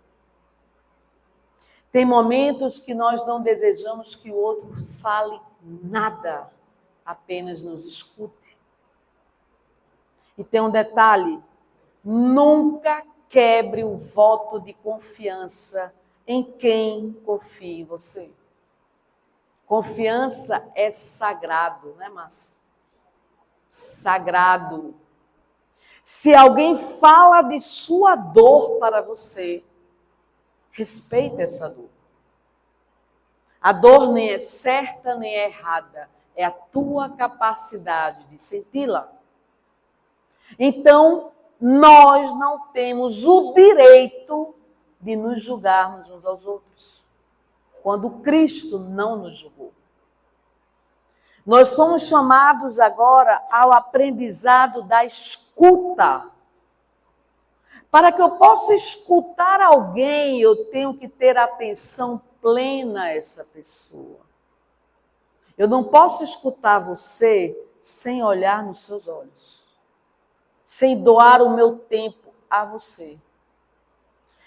A: Tem momentos que nós não desejamos que o outro fale nada, apenas nos escute. E tem um detalhe, nunca quebre o voto de confiança em quem confia em você. Confiança é sagrado, né, Márcia? Sagrado. Se alguém fala de sua dor para você, respeita essa dor. A dor nem é certa nem é errada, é a tua capacidade de senti-la. Então, nós não temos o direito de nos julgarmos uns aos outros, quando Cristo não nos julgou. Nós somos chamados agora ao aprendizado da escuta. Para que eu possa escutar alguém, eu tenho que ter atenção plena a essa pessoa. Eu não posso escutar você sem olhar nos seus olhos, sem doar o meu tempo a você,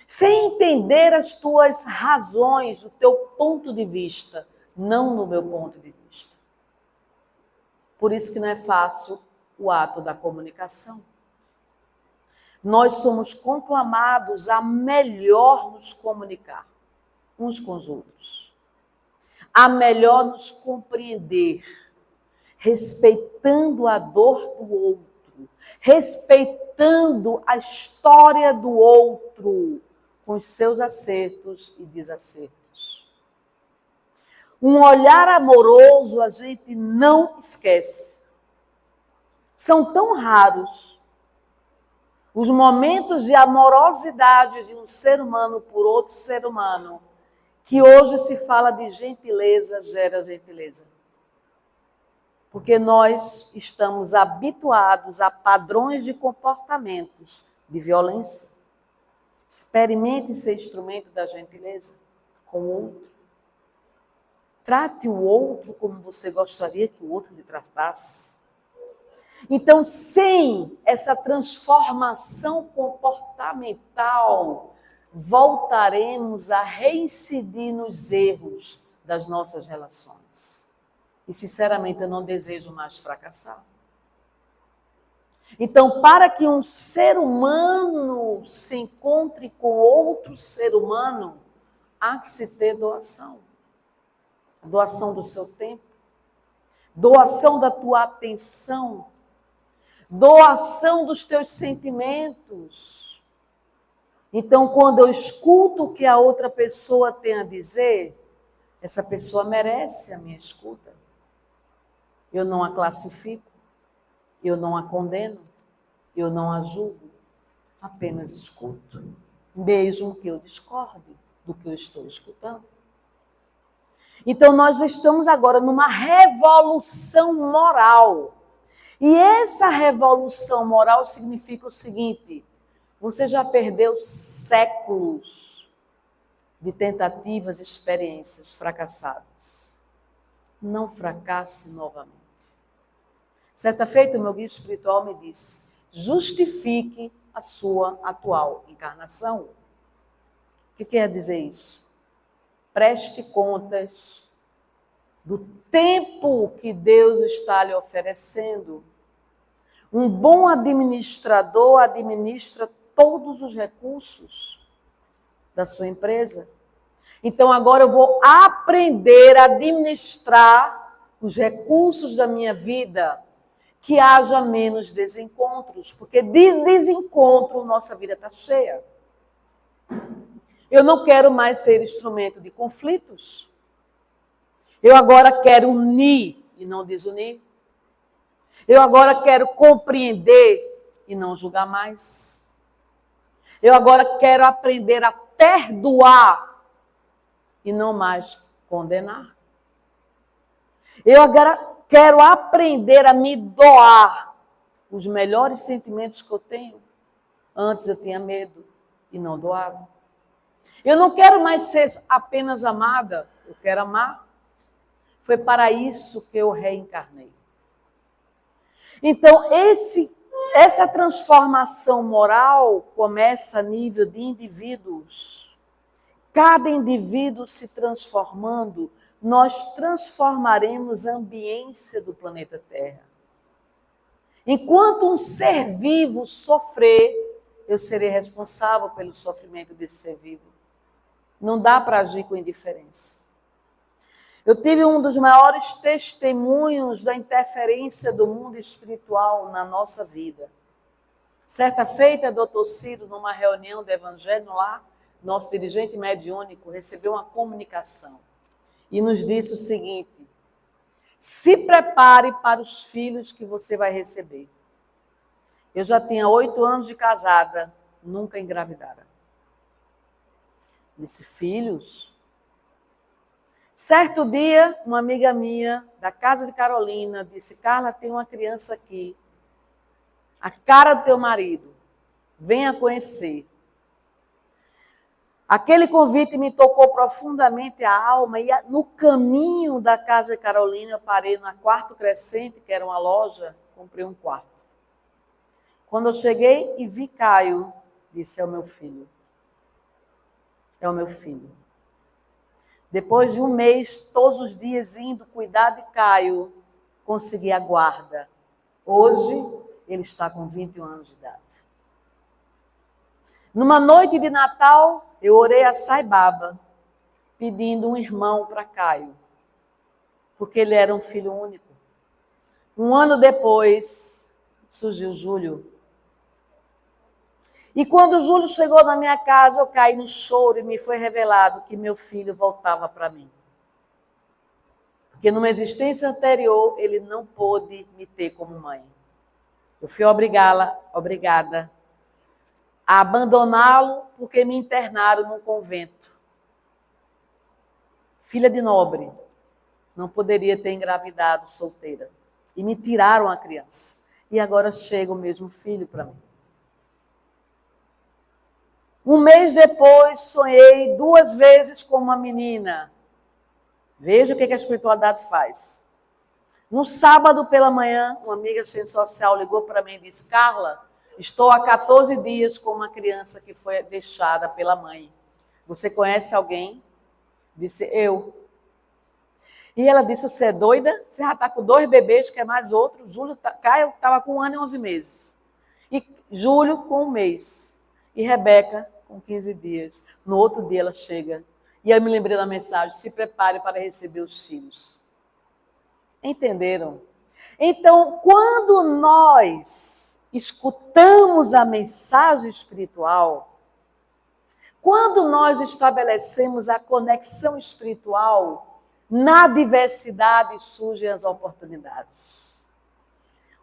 A: sem entender as tuas razões, do teu ponto de vista, não no meu ponto de vista. Por isso que não é fácil o ato da comunicação. Nós somos conclamados a melhor nos comunicar uns com os outros, a melhor nos compreender, respeitando a dor do outro, respeitando a história do outro, com os seus acertos e desacertos. Um olhar amoroso a gente não esquece. São tão raros os momentos de amorosidade de um ser humano por outro ser humano, que hoje se fala de gentileza gera gentileza. Porque nós estamos habituados a padrões de comportamentos de violência. Experimente ser instrumento da gentileza com o outro. Trate o outro como você gostaria que o outro lhe tratasse. Então, sem essa transformação comportamental, voltaremos a reincidir nos erros das nossas relações. E, sinceramente, eu não desejo mais fracassar. Então, para que um ser humano se encontre com outro ser humano, há que se ter doação. Doação do seu tempo, doação da tua atenção, doação dos teus sentimentos. Então, quando eu escuto o que a outra pessoa tem a dizer, essa pessoa merece a minha escuta. Eu não a classifico, eu não a condeno, eu não a julgo, apenas escuto, mesmo que eu discorde do que eu estou escutando. Então, nós estamos agora numa revolução moral. E essa revolução moral significa o seguinte: você já perdeu séculos de tentativas e experiências fracassadas. Não fracasse novamente. Certa feita, o meu guia espiritual me disse: justifique a sua atual encarnação. O que quer dizer isso? Preste contas do tempo que Deus está lhe oferecendo. Um bom administrador administra todos os recursos da sua empresa. Então agora eu vou aprender a administrar os recursos da minha vida, que haja menos desencontros, porque de desencontro nossa vida está cheia. Eu não quero mais ser instrumento de conflitos. Eu agora quero unir e não desunir. Eu agora quero compreender e não julgar mais. Eu agora quero aprender a perdoar e não mais condenar. Eu agora quero aprender a me doar os melhores sentimentos que eu tenho. Antes eu tinha medo e não doava. Eu não quero mais ser apenas amada, eu quero amar. Foi para isso que eu reencarnei. Então, essa transformação moral começa a nível de indivíduos. Cada indivíduo se transformando, nós transformaremos a ambiência do planeta Terra. Enquanto um ser vivo sofrer, eu serei responsável pelo sofrimento desse ser vivo. Não dá para agir com indiferença. Eu tive um dos maiores testemunhos da interferência do mundo espiritual na nossa vida. Certa feita, Dr. Ciro, numa reunião do Evangelho lá, nosso dirigente mediúnico, recebeu uma comunicação e nos disse o seguinte: se prepare para os filhos que você vai receber. Eu já tinha 8 anos de casada, nunca engravidara. Disse, filhos? Certo dia, uma amiga minha, da casa de Carolina, disse, Carla, tem uma criança aqui, a cara do teu marido, venha conhecer. Aquele convite me tocou profundamente a alma e no caminho da casa de Carolina, eu parei na Quarto Crescente, que era uma loja, comprei um quarto. Quando eu cheguei e vi Caio, disse, é o meu filho. É o meu filho. Depois de um mês, todos os dias indo cuidar de Caio, consegui a guarda. Hoje, ele está com 21 anos de idade. Numa noite de Natal, eu orei a Sai Baba, pedindo um irmão para Caio, porque ele era um filho único. Um ano depois, surgiu Júlio. E quando o Júlio chegou na minha casa, eu caí no choro e me foi revelado que meu filho voltava para mim. Porque numa existência anterior, ele não pôde me ter como mãe. Eu fui obrigada a abandoná-lo porque me internaram num convento. Filha de nobre, não poderia ter engravidado solteira. E me tiraram a criança. E agora chega o mesmo filho para mim. Um mês depois, sonhei 2 vezes com uma menina. Veja o que a espiritualidade faz. No sábado pela manhã, uma amiga assistente social ligou para mim e disse, Carla, estou há 14 dias com uma criança que foi deixada pela mãe. Você conhece alguém? Disse, eu. E ela disse, você é doida? Você já está com 2 bebês, quer mais outro? Caio estava com 1 ano e 11 meses. E Júlio com 1 mês. E Rebeca com 15 dias. No outro dia ela chega. E eu me lembrei da mensagem, se prepare para receber os filhos. Entenderam? Então, quando nós escutamos a mensagem espiritual, quando nós estabelecemos a conexão espiritual, na diversidade surgem as oportunidades.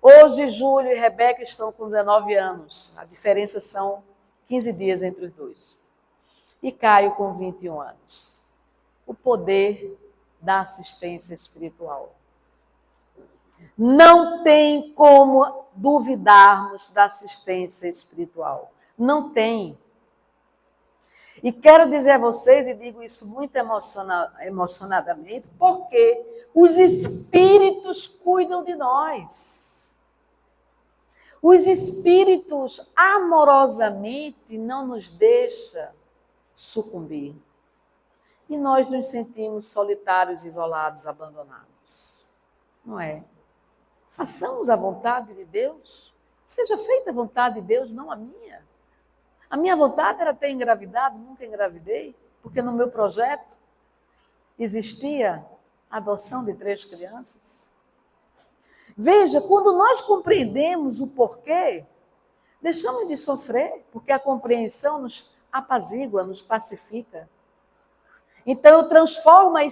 A: Hoje, Júlio e Rebeca estão com 19 anos. A diferença são 15 dias entre os dois. E Caio com 21 anos. O poder da assistência espiritual. Não tem como duvidarmos da assistência espiritual. Não tem. E quero dizer a vocês, e digo isso muito emocionadamente, porque os espíritos cuidam de nós. Os espíritos amorosamente não nos deixam sucumbir. e nós nos sentimos solitários, isolados, abandonados. Não é? Façamos a vontade de Deus. Seja feita a vontade de Deus, não a minha. A minha vontade era ter engravidado, nunca engravidei, porque no meu projeto existia a adoção de 3 crianças. Veja, quando nós compreendemos o porquê, deixamos de sofrer, porque a compreensão nos apazigua, nos pacifica. Então, eu transformo a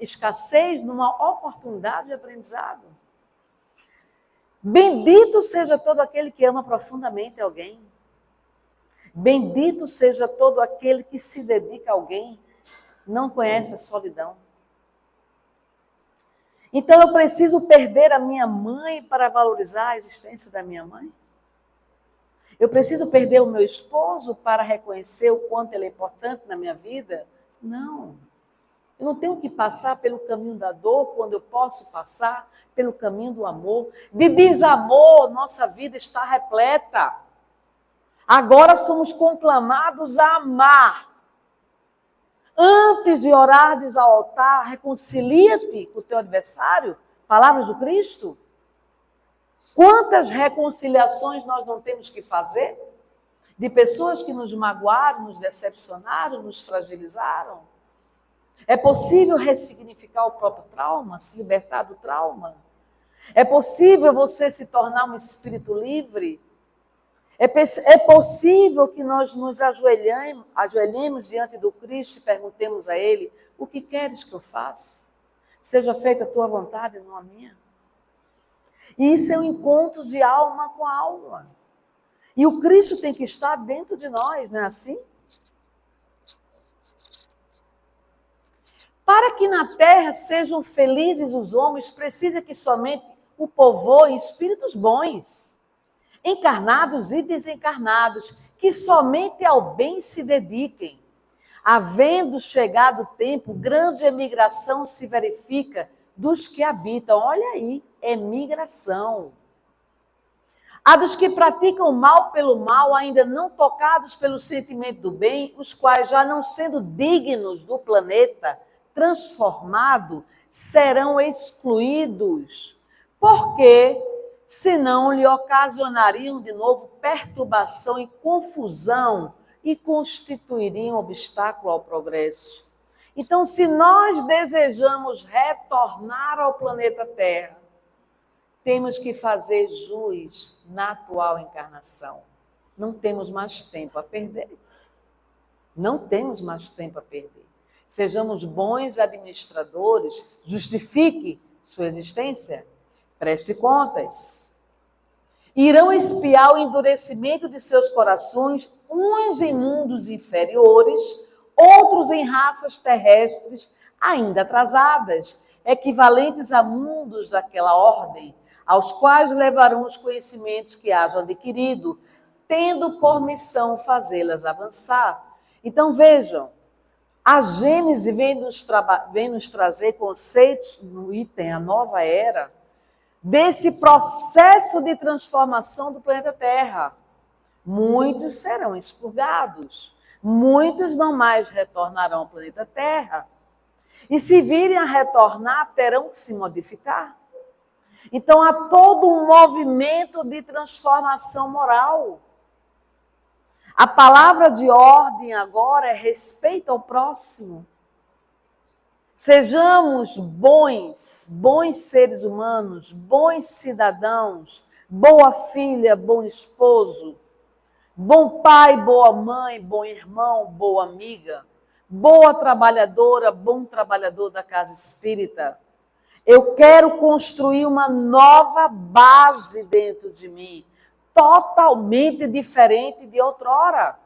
A: escassez numa oportunidade de aprendizado. Bendito seja todo aquele que ama profundamente alguém. Bendito seja todo aquele que se dedica a alguém, não conhece a solidão. Então, eu preciso perder a minha mãe para valorizar a existência da minha mãe? Eu preciso perder o meu esposo para reconhecer o quanto ele é importante na minha vida? Não. Eu não tenho que passar pelo caminho da dor quando eu posso passar pelo caminho do amor. De desamor, nossa vida está repleta. Agora somos conclamados a amar. Antes de orares ao altar, reconcilia-te com o teu adversário. Palavras do Cristo. Quantas reconciliações nós não temos que fazer? De pessoas que nos magoaram, nos decepcionaram, nos fragilizaram. É possível ressignificar o próprio trauma, se libertar do trauma? É possível você se tornar um espírito livre? É possível que nós nos ajoelhemos diante do Cristo e perguntemos a Ele: o que queres que eu faça? Seja feita a tua vontade, não a minha. E isso é um encontro de alma com alma. E o Cristo tem que estar dentro de nós, não é assim? Para que na terra sejam felizes os homens, precisa que somente o povoem espíritos bons, encarnados e desencarnados, que somente ao bem se dediquem. Havendo chegado o tempo, grande emigração se verifica dos que habitam. Olha aí, emigração. Há dos que praticam mal pelo mal, ainda não tocados pelo sentimento do bem, os quais, já não sendo dignos do planeta transformado, serão excluídos, porque senão lhe ocasionariam de novo perturbação e confusão e constituiriam obstáculo ao progresso. Então, se nós desejamos retornar ao planeta Terra, temos que fazer jus na atual encarnação. Não temos mais tempo a perder. Não temos mais tempo a perder. Sejamos bons administradores, justifique sua existência, preste contas. Irão espiar o endurecimento de seus corações, uns em mundos inferiores, outros em raças terrestres ainda atrasadas, equivalentes a mundos daquela ordem, aos quais levarão os conhecimentos que hajam adquirido, tendo por missão fazê-las avançar. Então vejam, a Gênese vem nos trazer conceitos no item A Nova Era, desse processo de transformação do planeta Terra. Muitos serão expurgados, muitos não mais retornarão ao planeta Terra. E se virem a retornar, terão que se modificar. Então há todo um movimento de transformação moral. A palavra de ordem agora é respeito ao próximo. Sejamos bons seres humanos, bons cidadãos, boa filha, bom esposo, bom pai, boa mãe, bom irmão, boa amiga, boa trabalhadora, bom trabalhador da casa espírita. Eu quero construir uma nova base dentro de mim, totalmente diferente de outrora.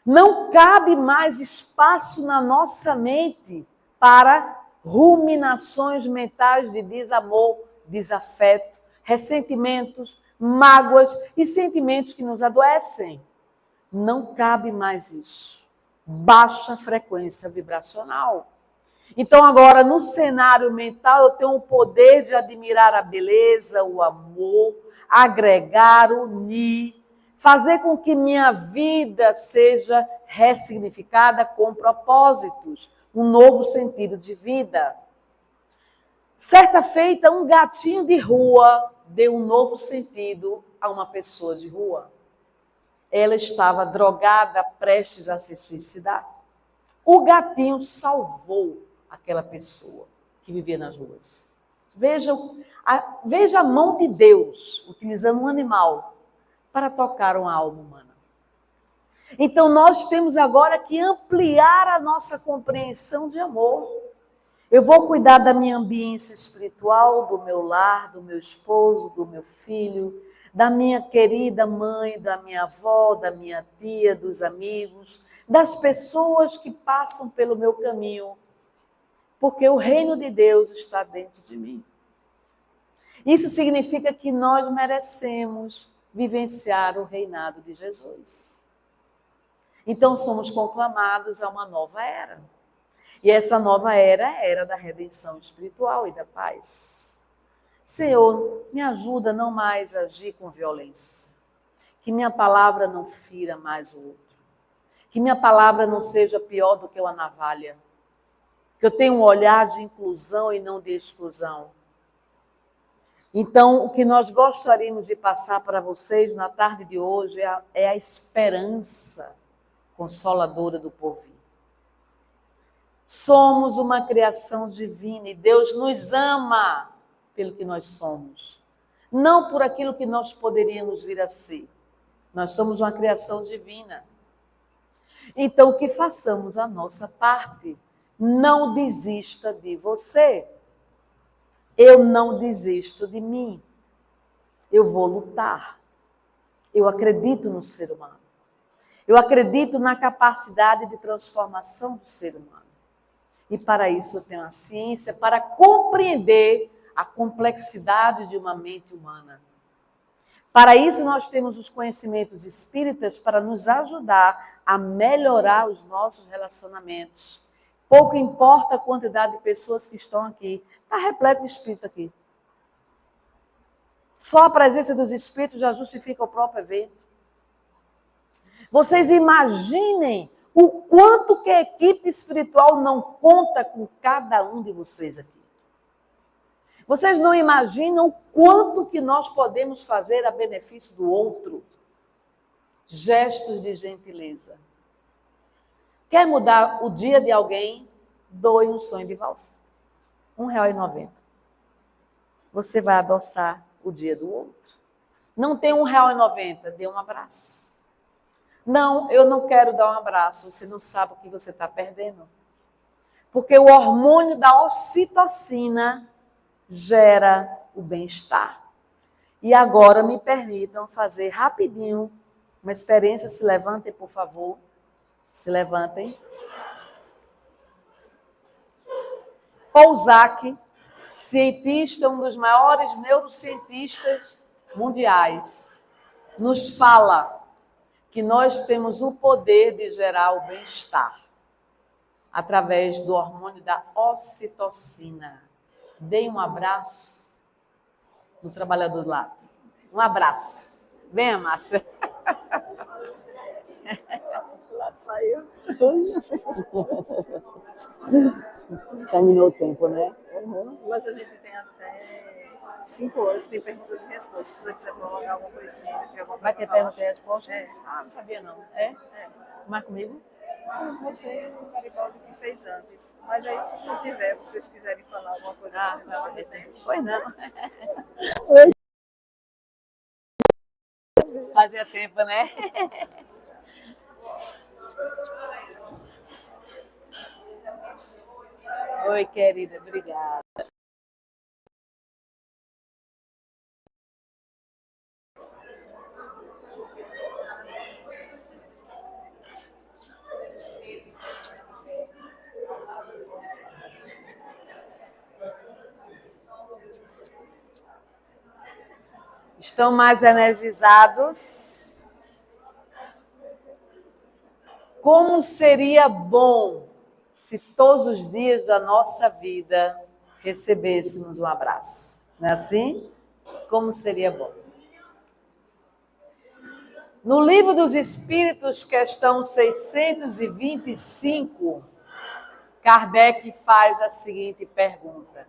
A: Não cabe mais espaço na nossa mente para ruminações mentais de desamor, desafeto, ressentimentos, mágoas e sentimentos que nos adoecem. Não cabe mais isso. Baixa frequência vibracional. Então agora, no cenário mental, eu tenho o poder de admirar a beleza, o amor, agregar, unir, fazer com que minha vida seja ressignificada com propósitos, um novo sentido de vida. Certa feita, um gatinho de rua deu um novo sentido a uma pessoa de rua. Ela estava drogada, prestes a se suicidar. O gatinho salvou aquela pessoa que vivia nas ruas. Veja a mão de Deus utilizando um animal para tocar uma alma humana. Então nós temos agora que ampliar a nossa compreensão de amor. Eu vou cuidar da minha ambiência espiritual, do meu lar, do meu esposo, do meu filho, da minha querida mãe, da minha avó, da minha tia, dos amigos, das pessoas que passam pelo meu caminho, porque o reino de Deus está dentro de mim. Isso significa que nós merecemos vivenciar o reinado de Jesus. Então somos conclamados a uma nova era. E essa nova era é a era da redenção espiritual e da paz. Senhor, me ajuda a não mais agir com violência. Que minha palavra não fira mais o outro. Que minha palavra não seja pior do que uma navalha. Que eu tenha um olhar de inclusão e não de exclusão. Então, o que nós gostaríamos de passar para vocês na tarde de hoje é a esperança consoladora do porvir. Somos uma criação divina e Deus nos ama pelo que nós somos, não por aquilo que nós poderíamos vir a ser. Nós somos uma criação divina. Então, que façamos a nossa parte. Não desista de você. Eu não desisto de mim. Eu vou lutar. Eu acredito no ser humano. Eu acredito na capacidade de transformação do ser humano. E para isso eu tenho a ciência para compreender a complexidade de uma mente humana. Para isso nós temos os conhecimentos espíritas para nos ajudar a melhorar os nossos relacionamentos. Pouco importa a quantidade de pessoas que estão aqui. Está repleto de espírito aqui. Só a presença dos espíritos já justifica o próprio evento. Vocês imaginem o quanto que a equipe espiritual não conta com cada um de vocês aqui. Vocês não imaginam o quanto que nós podemos fazer a benefício do outro. Gestos de gentileza. Quer mudar o dia de alguém? Doe um sonho de valsa. R$1,90. Você vai adoçar o dia do outro. Não tem R$1,90, dê um abraço. Não, eu não quero dar um abraço. Você não sabe o que você está perdendo. Porque o hormônio da ocitocina gera o bem-estar. E agora me permitam fazer rapidinho uma experiência. Se levantem, por favor. Se levantem. Polzak, cientista, um dos maiores neurocientistas mundiais, nos fala que nós temos o poder de gerar o bem-estar através do hormônio da ocitocina. Dê um abraço no trabalhador do lado. Um abraço. Venha, Márcia.
B: Lá saiu.
A: Terminou o tempo, né?
B: Uhum. Mas a gente tem até 5 horas, tem perguntas e respostas. Se você quiser prolongar alguma coisinha, tiver alguma
A: Vai
B: coisa
A: ter pergunta e resposta?
B: É.
A: Ah, não sabia não. É?
B: É.
A: Mas comigo?
B: Você e o Garibaldi que fez antes. Mas aí, se não tiver, vocês quiserem falar alguma coisa,
A: Ah,
B: você não sabe tempo.
A: pois não. Fazia tempo, né? Oi, querida, obrigada. Estão mais energizados? Como seria bom se todos os dias da nossa vida recebêssemos um abraço? Não é assim? Como seria bom? No Livro dos Espíritos, questão 625, Kardec faz a seguinte pergunta: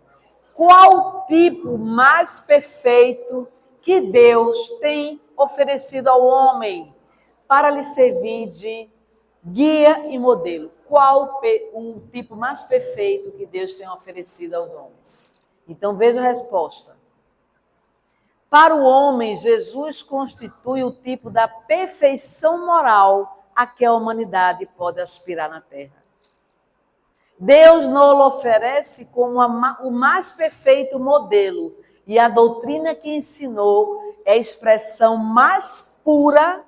A: qual o tipo mais perfeito que Deus tem oferecido ao homem para lhe servir de guia e modelo? Qual o tipo mais perfeito que Deus tem oferecido aos homens? Então veja a resposta. Para o homem, Jesus constitui o tipo da perfeição moral a que a humanidade pode aspirar na Terra. Deus nos oferece como o mais perfeito modelo, e a doutrina que ensinou é a expressão mais pura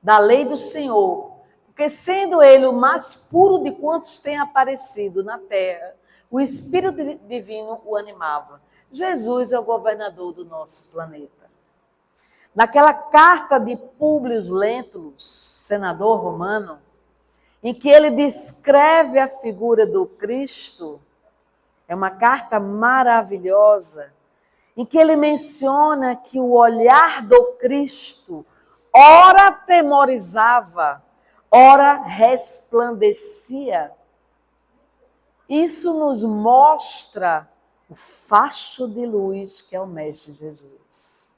A: da lei do Senhor, porque sendo ele o mais puro de quantos têm aparecido na Terra, o Espírito Divino o animava. Jesus é o governador do nosso planeta. Naquela carta de Públio Lentulus, senador romano, em que ele descreve a figura do Cristo, é uma carta maravilhosa, em que ele menciona que o olhar do Cristo ora temorizava, ora resplandecia. Isso nos mostra o facho de luz que é o Mestre Jesus.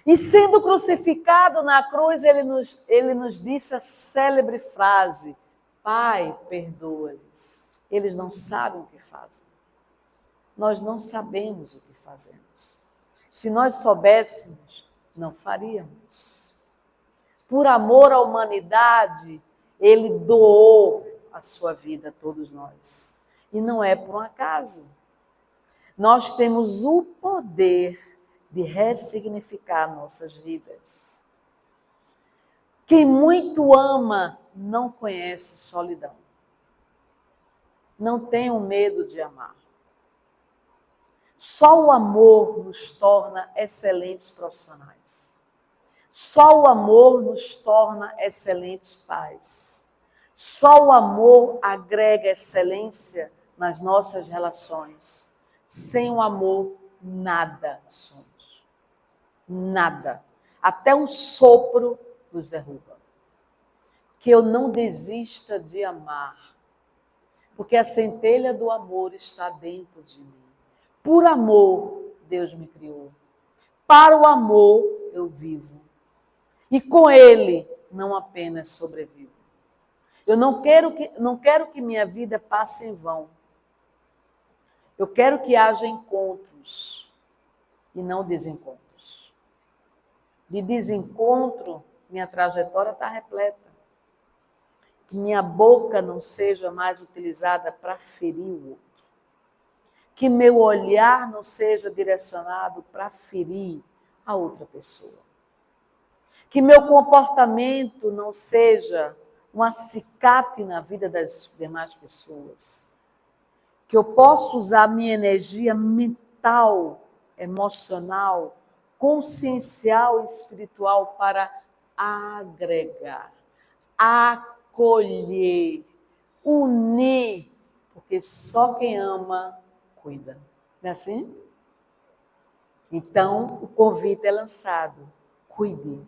A: E sendo crucificado na cruz, ele nos disse a célebre frase: Pai, perdoa-lhes, eles não sabem o que fazem. Nós não sabemos o que fazemos. Se nós soubéssemos, não faríamos. Por amor à humanidade, ele doou a sua vida a todos nós. E não é por um acaso. Nós temos o poder de ressignificar nossas vidas. Quem muito ama não conhece solidão. Não tenham medo de amar. Só o amor nos torna excelentes profissionais. Só o amor nos torna excelentes pais. Só o amor agrega excelência nas nossas relações. Sem o amor, nada somos. Nada. Até um sopro nos derruba. Que eu não desista de amar. Porque a centelha do amor está dentro de mim. Por amor, Deus me criou. Para o amor, eu vivo. E com ele, não apenas sobrevivo. Eu não quero que minha vida passe em vão. Eu quero que haja encontros e não desencontros. De desencontro, minha trajetória está repleta. Que minha boca não seja mais utilizada para ferir o outro. Que meu olhar não seja direcionado para ferir a outra pessoa. Que meu comportamento não seja um acicate na vida das demais pessoas. Que eu possa usar minha energia mental, emocional, consciencial e espiritual para agregar, acolher, unir, porque só quem ama cuida. Não é assim? Então, o convite é lançado. Cuide.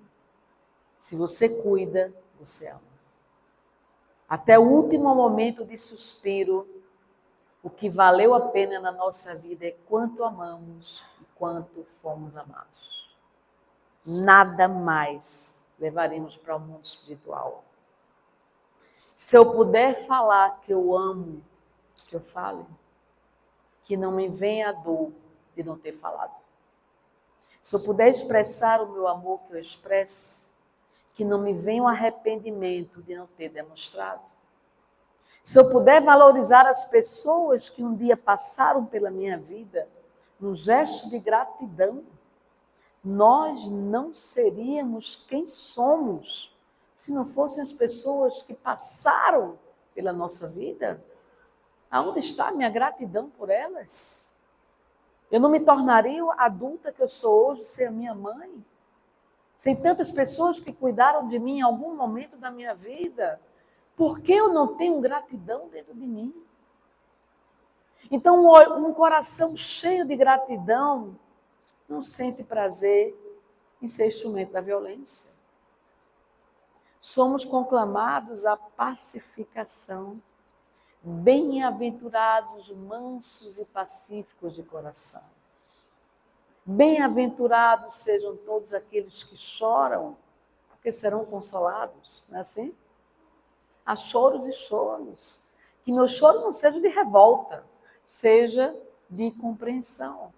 A: Se você cuida, você ama. Até o último momento de suspiro, o que valeu a pena na nossa vida é quanto amamos e quanto fomos amados. Nada mais levaremos para o mundo espiritual. Se eu puder falar que eu amo, que eu fale. Que não me venha a dor de não ter falado. Se eu puder expressar o meu amor, que eu expresse. Que não me venha o arrependimento de não ter demonstrado. Se eu puder valorizar as pessoas que um dia passaram pela minha vida, num gesto de gratidão, nós não seríamos quem somos se não fossem as pessoas que passaram pela nossa vida. Aonde está a minha gratidão por elas? Eu não me tornaria a adulta que eu sou hoje sem a minha mãe? Sem tantas pessoas que cuidaram de mim em algum momento da minha vida? Por que eu não tenho gratidão dentro de mim? Então, um coração cheio de gratidão não sente prazer em ser instrumento da violência. Somos conclamados à pacificação. Bem-aventurados os mansos e pacíficos de coração. Bem-aventurados sejam todos aqueles que choram, porque serão consolados, não é assim? Há choros e choros. Que meu choro não seja de revolta, seja de compreensão.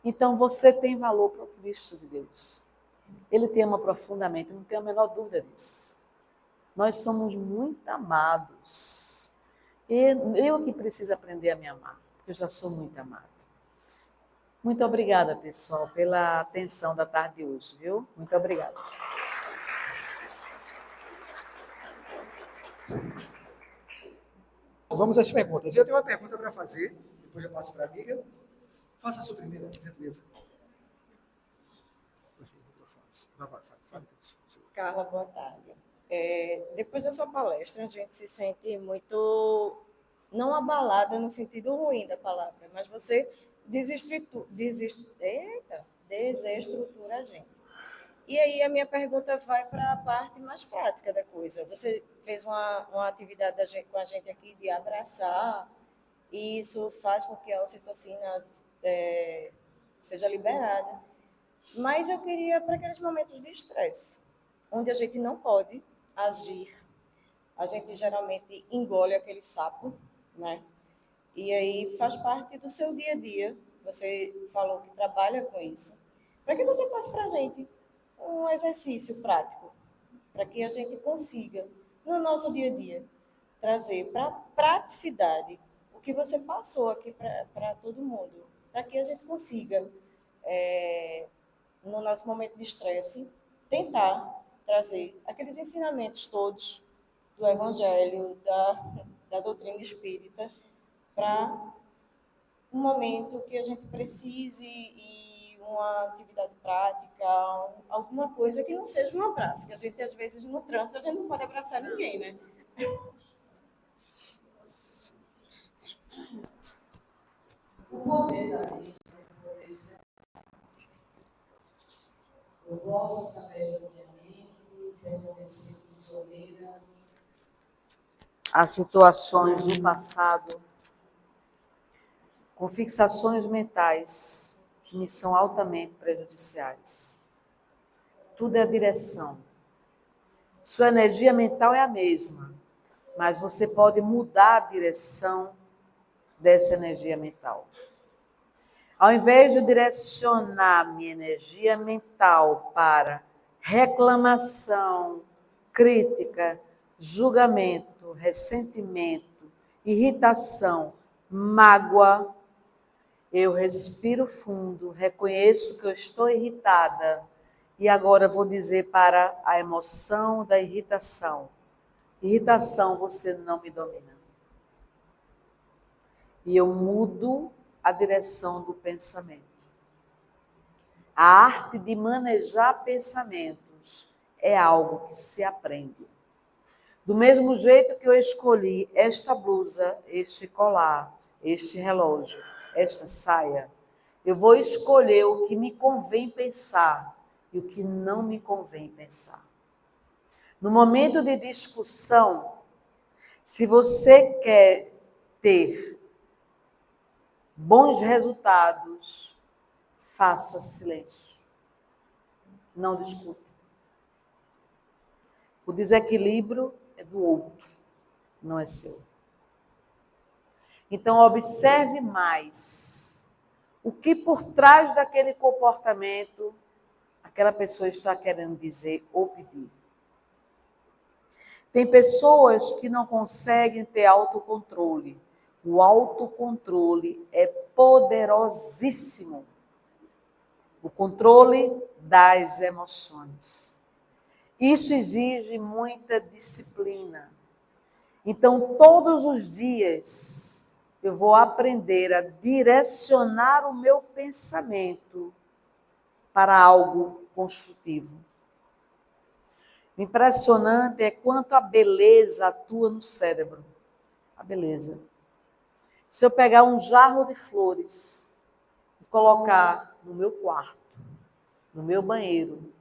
A: Então você tem valor para o Cristo de Deus. Ele te ama profundamente, não tenho a menor dúvida disso. Nós somos muito amados. E eu que preciso aprender a me amar, porque eu já sou muito amada. Muito obrigada, pessoal, pela atenção da tarde de hoje, viu? Muito obrigada.
C: Vamos às perguntas. Eu tenho uma pergunta para fazer, depois eu passo para a amiga. Faça a sua primeira, por gentileza.
D: Carla, boa tarde. Depois da sua palestra, a gente se sente muito, não abalada no sentido ruim da palavra, mas você desestrutura a gente. E aí a minha pergunta vai para a parte mais prática da coisa. Você fez uma atividade com a gente aqui de abraçar, e isso faz com que a ocitocina seja liberada. Mas eu queria para aqueles momentos de estresse, onde a gente não pode agir, a gente geralmente engole aquele sapo, né? E aí faz parte do seu dia a dia. Você falou que trabalha com isso. Para que você passe para a gente um exercício prático, para que a gente consiga, no nosso dia a dia, trazer para a praticidade o que você passou aqui para todo mundo, para que a gente consiga, no nosso momento de estresse, tentar trazer aqueles ensinamentos todos do Evangelho, da doutrina espírita, para um momento que a gente precise e uma atividade prática, alguma coisa que não seja um abraço, que a gente, às vezes, no trânsito, a gente não pode abraçar ninguém, né?
A: O poder da lei, eu posso, através da minha mente, reconhecer prisioneira as situações do passado, com fixações mentais que me são altamente prejudiciais. Tudo é a direção. Sua energia mental é a mesma, mas você pode mudar a direção dessa energia mental. Ao invés de direcionar minha energia mental para reclamação, crítica, julgamento, ressentimento, irritação, mágoa, eu respiro fundo, reconheço que eu estou irritada e agora vou dizer para a emoção da irritação: irritação, você não me domina. E eu mudo a direção do pensamento. A arte de manejar pensamentos é algo que se aprende. Do mesmo jeito que eu escolhi esta blusa, este colar, este relógio, esta saia, eu vou escolher o que me convém pensar e o que não me convém pensar. No momento de discussão, se você quer ter bons resultados, faça silêncio. Não discuta. O desequilíbrio é do outro, não é seu. Então, observe mais o que por trás daquele comportamento aquela pessoa está querendo dizer ou pedir. Tem pessoas que não conseguem ter autocontrole. O autocontrole é poderosíssimo. O controle das emoções. Isso exige muita disciplina. Então, todos os dias, eu vou aprender a direcionar o meu pensamento para algo construtivo. O impressionante é quanto a beleza atua no cérebro. A beleza. Se eu pegar um jarro de flores e colocar no meu quarto, no meu banheiro,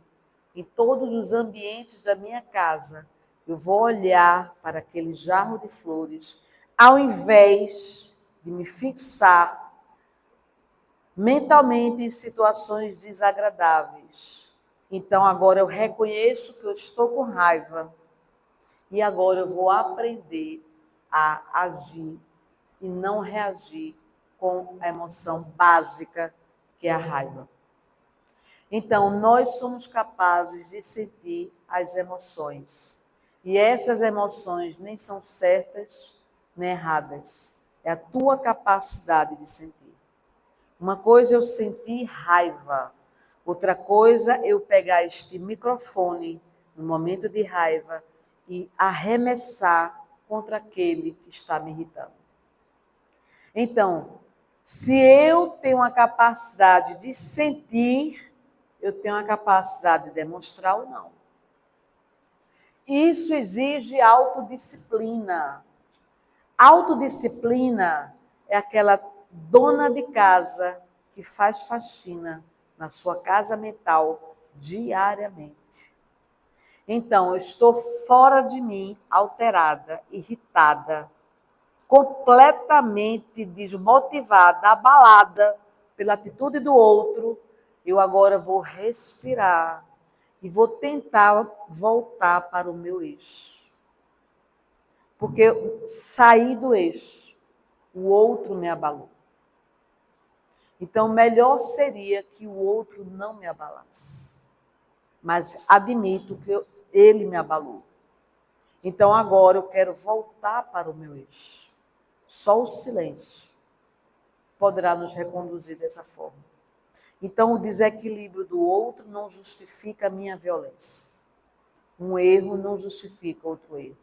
A: em todos os ambientes da minha casa, eu vou olhar para aquele jarro de flores, ao invés de me fixar mentalmente em situações desagradáveis. Então agora eu reconheço que eu estou com raiva e agora eu vou aprender a agir e não reagir com a emoção básica que é a raiva. Então, nós somos capazes de sentir as emoções. E essas emoções nem são certas nem erradas. É a tua capacidade de sentir. Uma coisa é eu sentir raiva. Outra coisa é eu pegar este microfone no momento de raiva e arremessar contra aquele que está me irritando. Então, se eu tenho a capacidade de sentir, eu tenho a capacidade de demonstrar ou não. Isso exige autodisciplina. Autodisciplina é aquela dona de casa que faz faxina na sua casa mental diariamente. Então, eu estou fora de mim, alterada, irritada, completamente desmotivada, abalada pela atitude do outro. Eu agora vou respirar e vou tentar voltar para o meu eixo. Porque eu saí do eixo, o outro me abalou. Então, melhor seria que o outro não me abalasse. Mas admito que ele me abalou. Então, agora eu quero voltar para o meu eixo. Só o silêncio poderá nos reconduzir dessa forma. Então, o desequilíbrio do outro não justifica a minha violência. Um erro não justifica outro erro.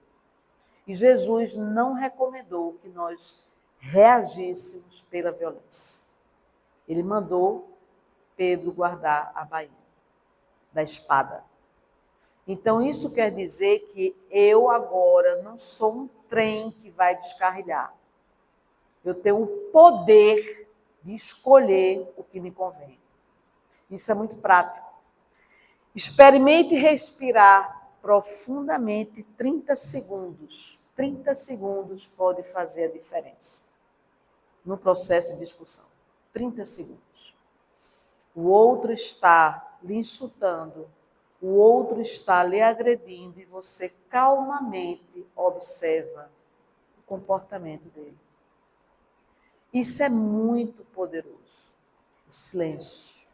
A: E Jesus não recomendou que nós reagíssemos pela violência. Ele mandou Pedro guardar a bainha da espada. Então, isso quer dizer que eu agora não sou um trem que vai descarrilhar. Eu tenho o poder de escolher o que me convém. Isso é muito prático. Experimente respirar profundamente 30 segundos. 30 segundos pode fazer a diferença no processo de discussão. 30 segundos. O outro está lhe insultando, o outro está lhe agredindo e você calmamente observa o comportamento dele. Isso é muito poderoso. O silêncio.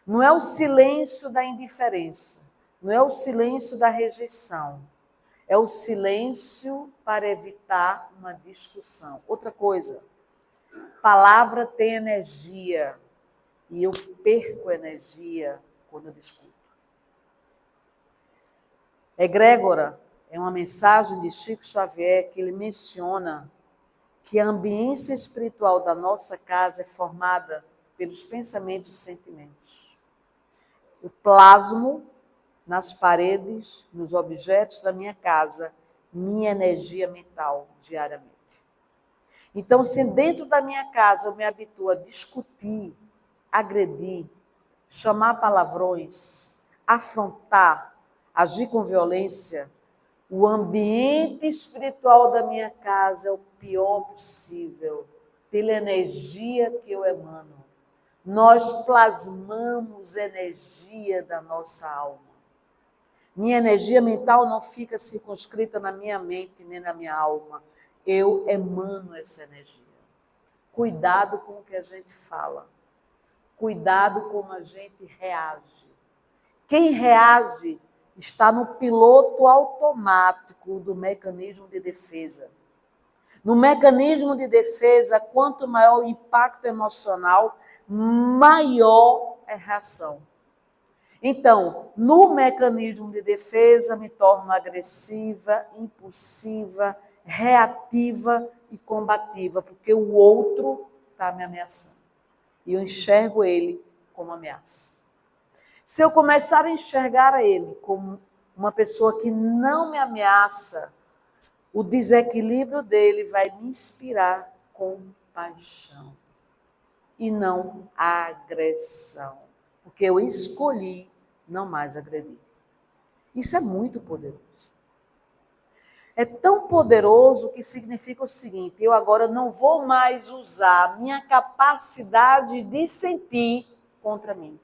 A: Não é o silêncio da indiferença, não é o silêncio da rejeição, é o silêncio para evitar uma discussão. Outra coisa, palavra tem energia e eu perco energia quando eu discuto. Egrégora é uma mensagem de Chico Xavier que ele menciona que a ambiência espiritual da nossa casa é formada pelos pensamentos e sentimentos. Eu plasmo nas paredes, nos objetos da minha casa, minha energia mental diariamente. Então, se dentro da minha casa eu me habituo a discutir, agredir, chamar palavrões, afrontar, agir com violência, o ambiente espiritual da minha casa é o pior possível, pela energia que eu emano. Nós plasmamos energia da nossa alma. Minha energia mental não fica circunscrita na minha mente nem na minha alma. Eu emano essa energia. Cuidado com o que a gente fala. Cuidado como a gente reage. Quem reage está no piloto automático do mecanismo de defesa. No mecanismo de defesa, quanto maior o impacto emocional, maior é a reação. Então, no mecanismo de defesa, me torno agressiva, impulsiva, reativa e combativa, porque o outro está me ameaçando. E eu enxergo ele como ameaça. Se eu começar a enxergar ele como uma pessoa que não me ameaça, o desequilíbrio dele vai me inspirar compaixão e não agressão. porque eu escolhi não mais agredir. Isso é muito poderoso. É tão poderoso que significa o seguinte: eu agora não vou mais usar minha capacidade de sentir contra mim.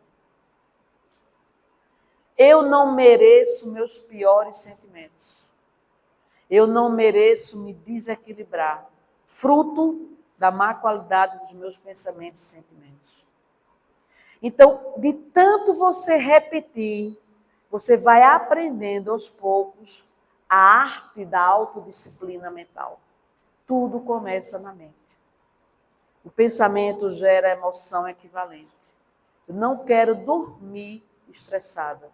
A: Eu não mereço meus piores sentimentos. Eu não mereço me desequilibrar, fruto da má qualidade dos meus pensamentos e sentimentos. Então, de tanto você repetir, você vai aprendendo aos poucos a arte da autodisciplina mental. Tudo começa na mente. O pensamento gera emoção equivalente. Eu não quero dormir estressada.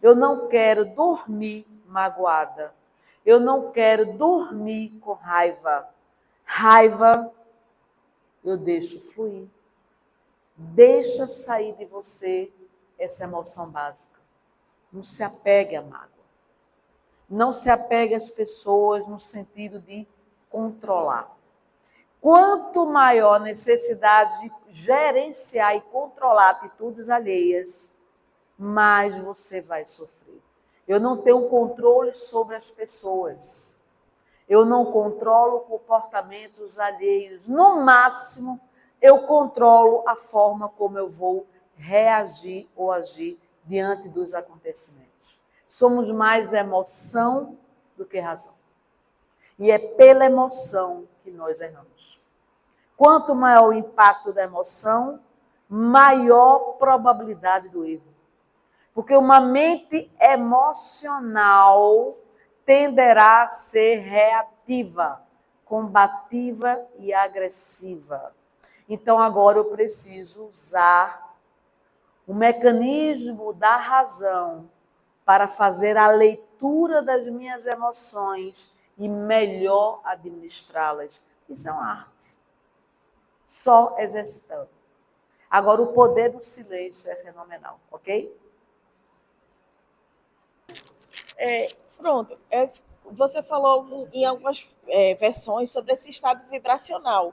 A: Eu não quero dormir magoada. Eu não quero dormir com raiva. Raiva, eu deixo fluir. Deixa sair de você essa emoção básica. Não se apegue à mágoa. Não se apegue às pessoas no sentido de controlar. Quanto maior a necessidade de gerenciar e controlar atitudes alheias, mais você vai sofrer. Eu não tenho controle sobre as pessoas. Eu não controlo comportamentos alheios. No máximo, eu controlo a forma como eu vou reagir ou agir diante dos acontecimentos. Somos mais emoção do que razão. E é pela emoção que nós erramos. Quanto maior o impacto da emoção, maior probabilidade do erro. Porque uma mente emocional tenderá a ser reativa, combativa e agressiva. Então agora eu preciso usar o mecanismo da razão para fazer a leitura das minhas emoções e melhor administrá-las. Isso é uma arte. Só exercitando. Agora, o poder do silêncio é fenomenal, ok?
B: Pronto. Você falou em algumas versões sobre esse estado vibracional.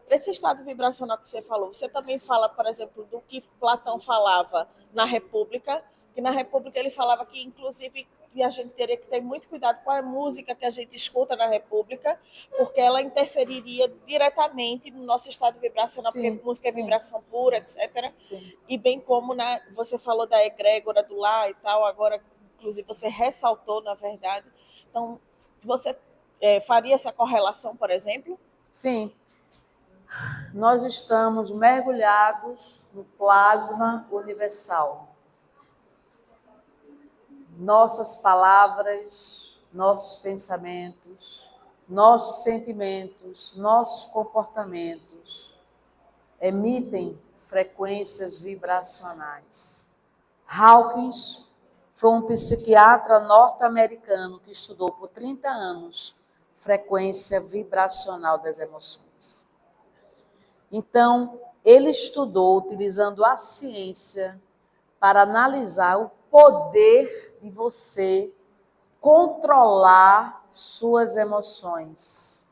B: Para esse estado vibracional que você falou, você também fala, por exemplo, do que Platão falava na República, que na República ele falava que, inclusive, que a gente teria que ter muito cuidado com a música que a gente escuta na República, porque ela interferiria diretamente no nosso estado vibracional,
A: Sim,
B: porque música é
A: sim.
B: vibração pura, etc.
A: Sim.
B: E bem como você falou da egrégora do lar e tal, agora, inclusive, você ressaltou, na verdade. Então, você faria essa correlação, por exemplo?
A: Sim. Nós estamos mergulhados no plasma universal. Nossas palavras, nossos pensamentos, nossos sentimentos, nossos comportamentos emitem frequências vibracionais. Hawkins foi um psiquiatra norte-americano que estudou por 30 anos frequência vibracional das emoções. Então, ele estudou utilizando a ciência para analisar o poder de você controlar suas emoções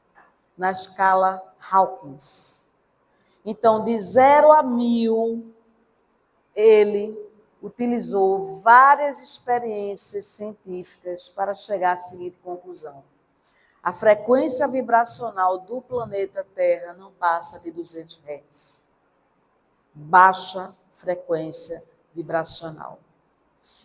A: na escala Hawkins. Então, de 0 a 1000, ele utilizou várias experiências científicas para chegar à seguinte conclusão: a frequência vibracional do planeta Terra não passa de 200 Hz. Baixa frequência vibracional.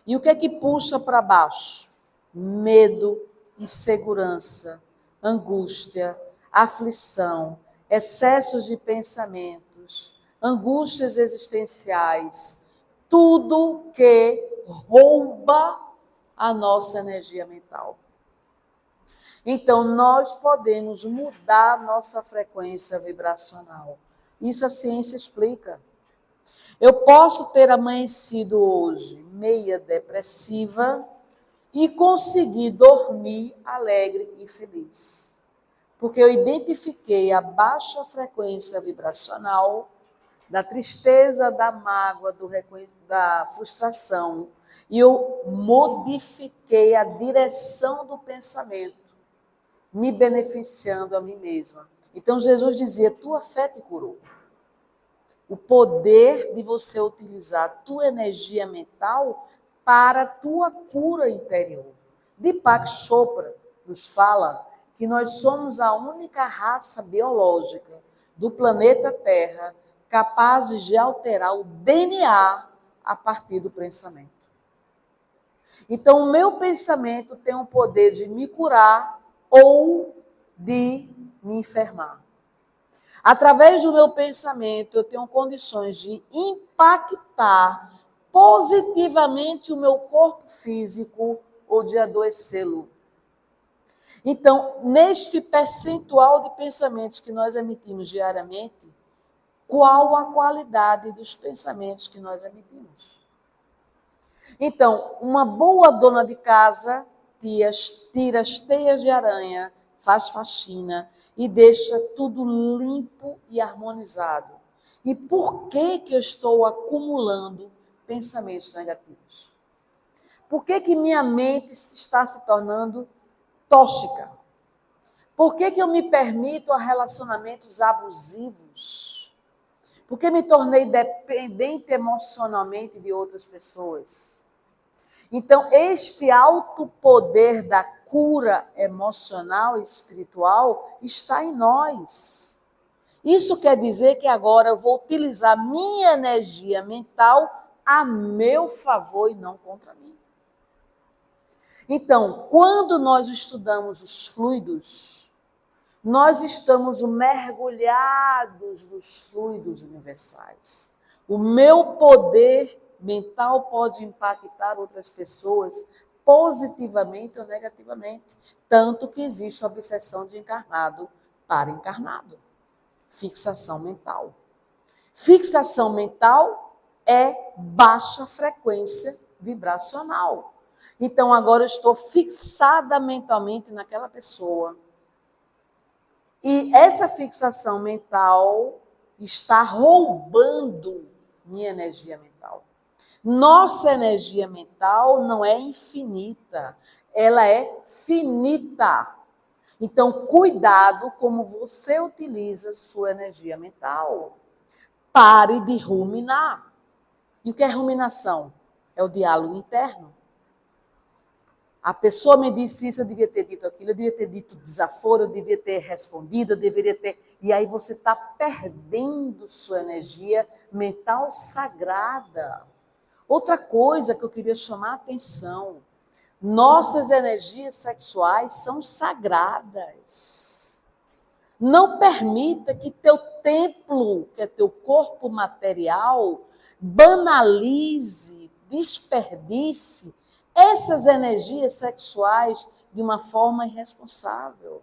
A: E o que é que puxa para baixo? Medo, insegurança, angústia, aflição, excessos de pensamentos, angústias existenciais, tudo que rouba a nossa energia mental. Então, nós podemos mudar nossa frequência vibracional. Isso a ciência explica. Eu posso ter amanhecido hoje meia depressiva e conseguir dormir alegre e feliz. Porque eu identifiquei a baixa frequência vibracional da tristeza, da mágoa, da frustração. E eu modifiquei a direção do pensamento, me beneficiando a mim mesma. Então Jesus dizia: tua fé te curou. O poder de você utilizar a tua energia mental para a tua cura interior. Deepak Chopra nos fala que nós somos a única raça biológica do planeta Terra capazes de alterar o DNA a partir do pensamento. Então, o meu pensamento tem o poder de me curar ou de me enfermar. Através do meu pensamento, eu tenho condições de impactar positivamente o meu corpo físico ou de adoecê-lo. Então, neste percentual de pensamentos que nós emitimos diariamente, qual a qualidade dos pensamentos que nós emitimos? Então, uma boa dona de casa tira as teias de aranha, faz faxina e deixa tudo limpo e harmonizado. E por que eu estou acumulando pensamentos negativos? Por que minha mente está se tornando tóxica? Por que eu me permito a relacionamentos abusivos? Por que me tornei dependente emocionalmente de outras pessoas? Então, este alto poder da cura emocional e espiritual está em nós. Isso quer dizer que agora eu vou utilizar minha energia mental a meu favor e não contra mim. Então, quando nós estudamos os fluidos, nós estamos mergulhados nos fluidos universais. O meu poder mental pode impactar outras pessoas positivamente ou negativamente, tanto que existe a obsessão de encarnado para encarnado. Fixação mental. Fixação mental é baixa frequência vibracional. Então, agora eu estou fixada mentalmente naquela pessoa. E essa fixação mental está roubando minha energia mental. Nossa energia mental não é infinita, ela é finita. Então, cuidado como você utiliza sua energia mental. Pare de ruminar. E o que é ruminação? É o diálogo interno. A pessoa me disse isso, eu devia ter dito aquilo, eu devia ter dito desaforo, eu devia ter respondido, eu deveria ter... E aí você está perdendo sua energia mental sagrada. Outra coisa que eu queria chamar a atenção, nossas energias sexuais são sagradas. Não permita que teu templo, que é teu corpo material, banalize, desperdice essas energias sexuais de uma forma irresponsável.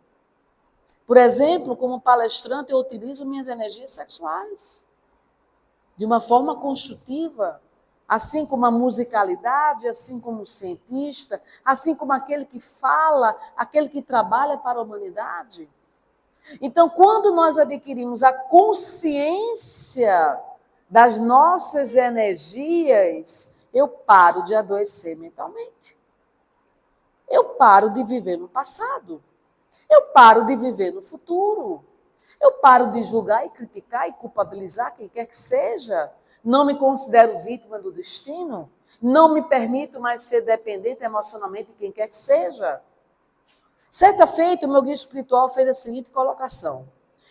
A: Por exemplo, como palestrante, eu utilizo minhas energias sexuais de uma forma construtiva, assim como a musicalidade, assim como o cientista, assim como aquele que fala, aquele que trabalha para a humanidade. Então, quando nós adquirimos a consciência das nossas energias, eu paro de adoecer mentalmente. Eu paro de viver no passado. Eu paro de viver no futuro. Eu paro de julgar e criticar e culpabilizar quem quer que seja. Não me considero vítima do destino. Não me permito mais ser dependente emocionalmente de quem quer que seja. Certa feita, o meu guia espiritual fez a seguinte colocação.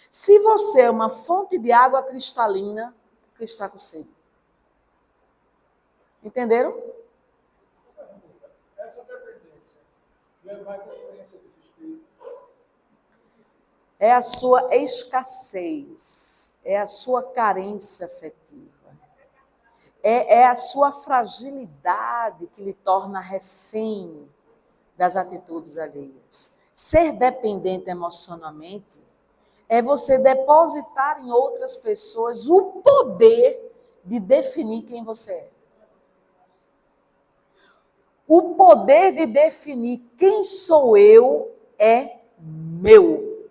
A: Se você é uma fonte de água cristalina, por que está com sede? Entenderam?
C: Essa dependência não é mais a doença do espírito.
A: É a sua escassez, é a sua carência afetiva, é a sua fragilidade que lhe torna refém das atitudes alheias. Ser dependente emocionalmente é você depositar em outras pessoas o poder de definir quem você é. O poder de definir quem sou eu é meu.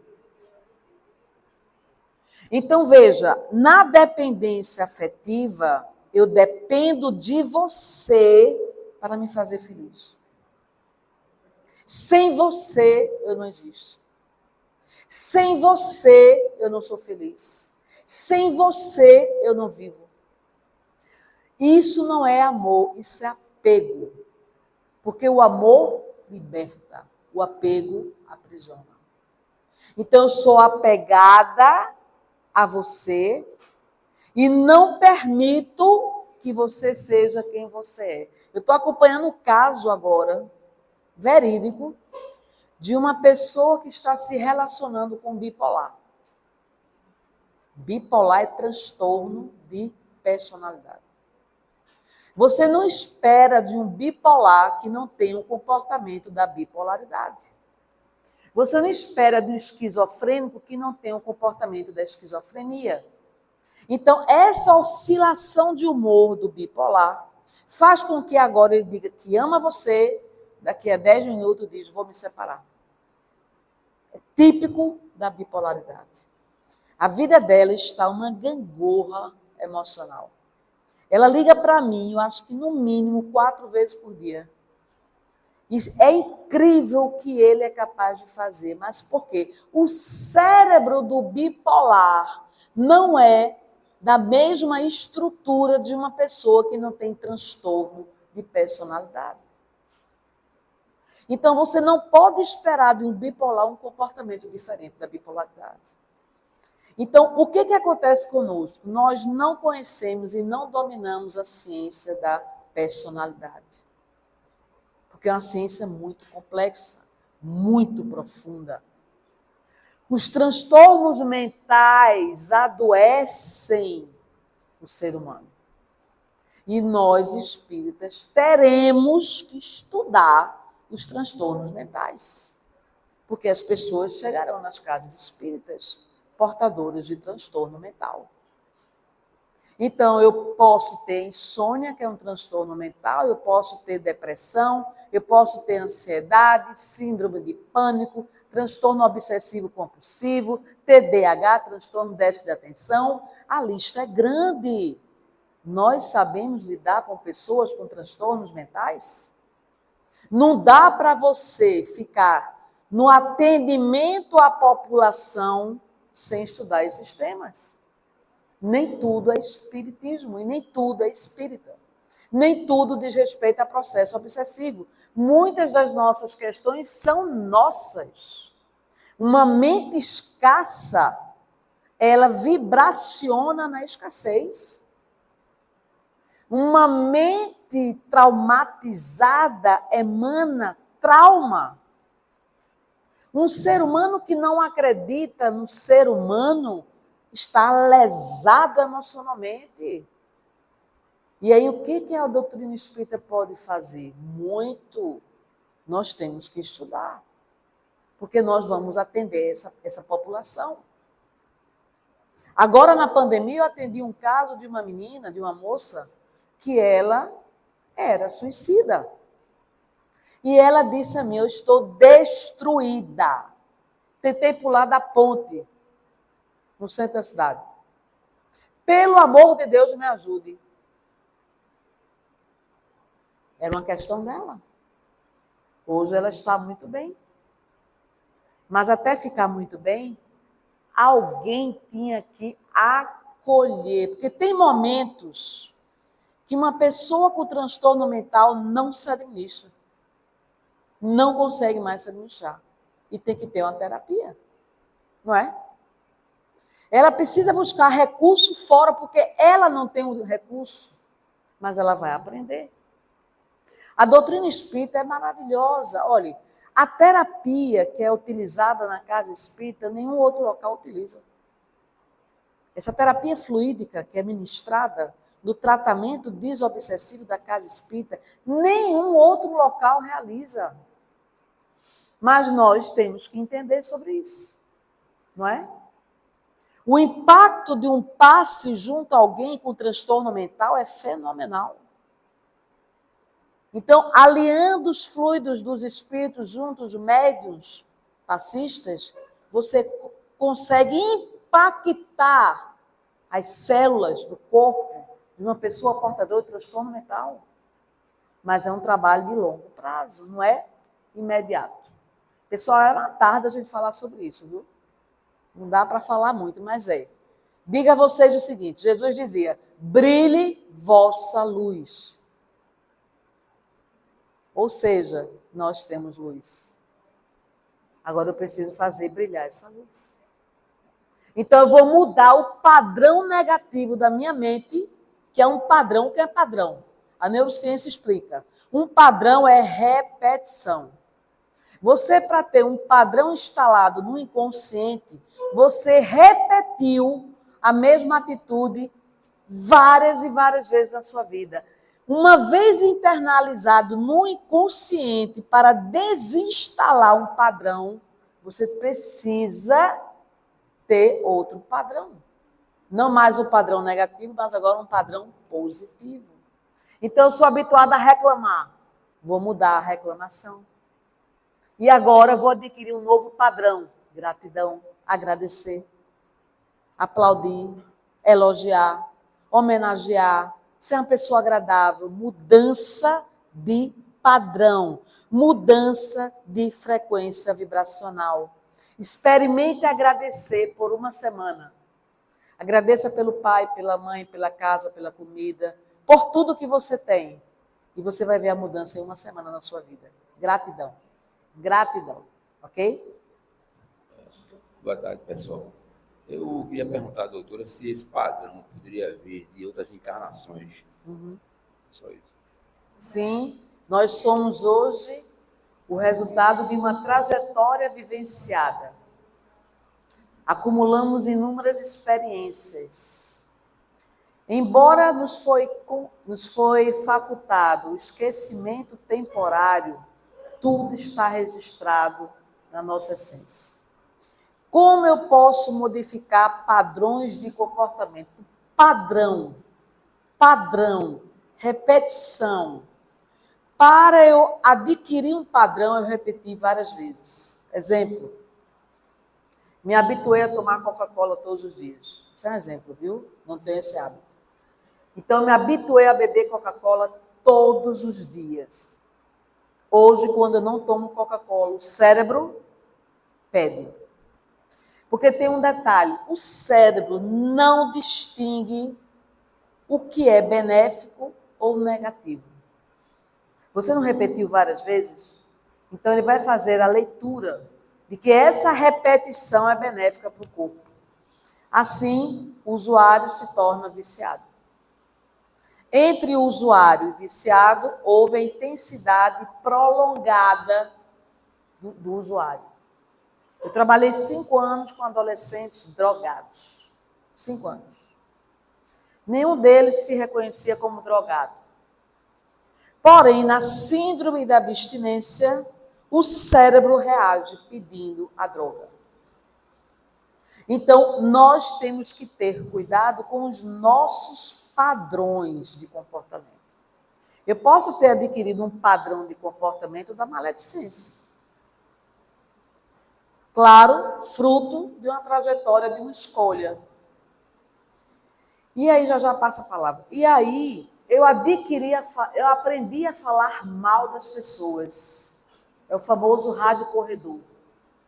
A: Então, veja, na dependência afetiva, eu dependo de você para me fazer feliz. Sem você, eu não existo. Sem você, eu não sou feliz. Sem você, eu não vivo. Isso não é amor, isso é apego. Porque o amor liberta, o apego aprisiona. Então, eu sou apegada a você e não permito que você seja quem você é. Eu estou acompanhando um caso agora, verídico, de uma pessoa que está se relacionando com bipolar. Bipolar é transtorno de personalidade. Você não espera de um bipolar que não tenha o comportamento da bipolaridade. Você não espera de um esquizofrênico que não tenha o comportamento da esquizofrenia. Então, essa oscilação de humor do bipolar faz com que agora ele diga que ama você, daqui a 10 minutos diz, vou me separar. É típico da bipolaridade. A vida dela está uma gangorra emocional. Ela liga para mim, eu acho que no mínimo 4 vezes por dia. E é incrível o que ele é capaz de fazer. Mas por quê? O cérebro do bipolar não é da mesma estrutura de uma pessoa que não tem transtorno de personalidade. Então, você não pode esperar de um bipolar um comportamento diferente da bipolaridade. Então, o que acontece conosco? Nós não conhecemos e não dominamos a ciência da personalidade. Porque é uma ciência muito complexa, muito profunda. Os transtornos mentais adoecem o ser humano. E nós, espíritas, teremos que estudar os transtornos mentais. Porque as pessoas chegarão nas casas espíritas portadoras de transtorno mental. Então, eu posso ter insônia, que é um transtorno mental, eu posso ter depressão, eu posso ter ansiedade, síndrome de pânico, transtorno obsessivo-compulsivo, TDAH, transtorno déficit de atenção. A lista é grande. Nós sabemos lidar com pessoas com transtornos mentais? Não dá para você ficar no atendimento à população sem estudar esses temas. Nem tudo é espiritismo e nem tudo é espírita. Nem tudo diz respeito a processo obsessivo. Muitas das nossas questões são nossas. Uma mente escassa, ela vibraciona na escassez. Uma mente traumatizada emana trauma. Um ser humano que não acredita no ser humano está lesado emocionalmente. E aí, o que a doutrina espírita pode fazer? Muito. Nós temos que estudar, porque nós vamos atender essa população. Agora, na pandemia, eu atendi um caso de uma menina, de uma moça, que ela era suicida. E ela disse a mim, eu estou destruída. Tentei pular da ponte no centro da cidade. Pelo amor de Deus, me ajude. Era uma questão dela. Hoje ela está muito bem. Mas até ficar muito bem, alguém tinha que acolher. Porque tem momentos que uma pessoa com transtorno mental não se administra. Não consegue mais se administrar. E tem que ter uma terapia. Não é? Ela precisa buscar recurso fora, porque ela não tem o recurso, mas ela vai aprender. A doutrina espírita é maravilhosa. Olha, a terapia que é utilizada na casa espírita, nenhum outro local utiliza. Essa terapia fluídica que é ministrada no tratamento desobsessivo da casa espírita, nenhum outro local realiza. Mas nós temos que entender sobre isso, não é? O impacto de um passe junto a alguém com transtorno mental é fenomenal. Então, aliando os fluidos dos espíritos junto aos médiuns passistas, você consegue impactar as células do corpo de uma pessoa portadora de transtorno mental. Mas é um trabalho de longo prazo, não é imediato. Pessoal, era uma tarde a gente falar sobre isso, viu? Não dá para falar muito, mas é. Diga a vocês o seguinte, Jesus dizia, brilhe vossa luz. Ou seja, nós temos luz. Agora eu preciso fazer brilhar essa luz. Então eu vou mudar o padrão negativo da minha mente, que é um padrão. O que é padrão? A neurociência explica. Um padrão é repetição. Você, para ter um padrão instalado no inconsciente, você repetiu a mesma atitude várias e várias vezes na sua vida. Uma vez internalizado no inconsciente para desinstalar um padrão, você precisa ter outro padrão. Não mais um padrão negativo, mas agora um padrão positivo. Então, eu sou habituada a reclamar. Vou mudar a reclamação. E agora eu vou adquirir um novo padrão. Gratidão, agradecer, aplaudir, elogiar, homenagear, ser uma pessoa agradável. Mudança de padrão. Mudança de frequência vibracional. Experimente agradecer por uma semana. Agradeça pelo pai, pela mãe, pela casa, pela comida, por tudo que você tem. E você vai ver a mudança em uma semana na sua vida. Gratidão. Gratidão. Ok?
E: Boa tarde, pessoal. Eu queria perguntar à doutora se esse padrão poderia vir de outras encarnações. Só isso.
A: Sim, nós somos hoje o resultado de uma trajetória vivenciada. Acumulamos inúmeras experiências. Embora nos foi facultado o esquecimento temporário, tudo está registrado na nossa essência. Como eu posso modificar padrões de comportamento? Padrão, repetição. Para eu adquirir um padrão, eu repeti várias vezes. Exemplo, me habituei a tomar Coca-Cola todos os dias. Isso é um exemplo, viu? Não tenho esse hábito. Então, me habituei a beber Coca-Cola todos os dias. Hoje, quando eu não tomo Coca-Cola, o cérebro pede. Porque tem um detalhe, o cérebro não distingue o que é benéfico ou negativo. Você não repetiu várias vezes? Então, ele vai fazer a leitura de que essa repetição é benéfica para o corpo. Assim, o usuário se torna viciado. Entre o usuário e o viciado, houve a intensidade prolongada do usuário. Eu trabalhei 5 anos com adolescentes drogados. 5 anos. Nenhum deles se reconhecia como drogado. Porém, na síndrome da abstinência, o cérebro reage pedindo a droga. Então, nós temos que ter cuidado com os nossos padrões de comportamento. Eu posso ter adquirido um padrão de comportamento da maledicência. Claro, fruto de uma trajetória, de uma escolha. E aí já passa a palavra. E aí eu aprendi a falar mal das pessoas. É o famoso rádio corredor,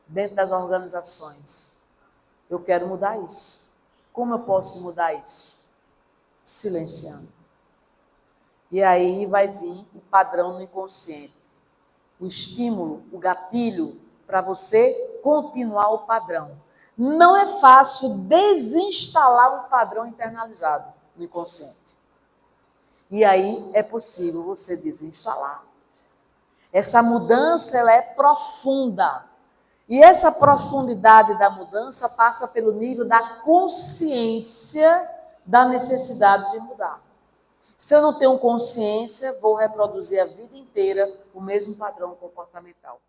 A: dentro das organizações. Eu quero mudar isso. Como eu posso mudar isso? Silenciando. E aí vai vir o padrão no inconsciente. O estímulo, o gatilho, para você continuar o padrão. Não é fácil desinstalar um padrão internalizado no inconsciente. E aí é possível você desinstalar. Essa mudança, ela é profunda. E essa profundidade da mudança passa pelo nível da consciência da necessidade de mudar. Se eu não tenho consciência, vou reproduzir a vida inteira o mesmo padrão comportamental.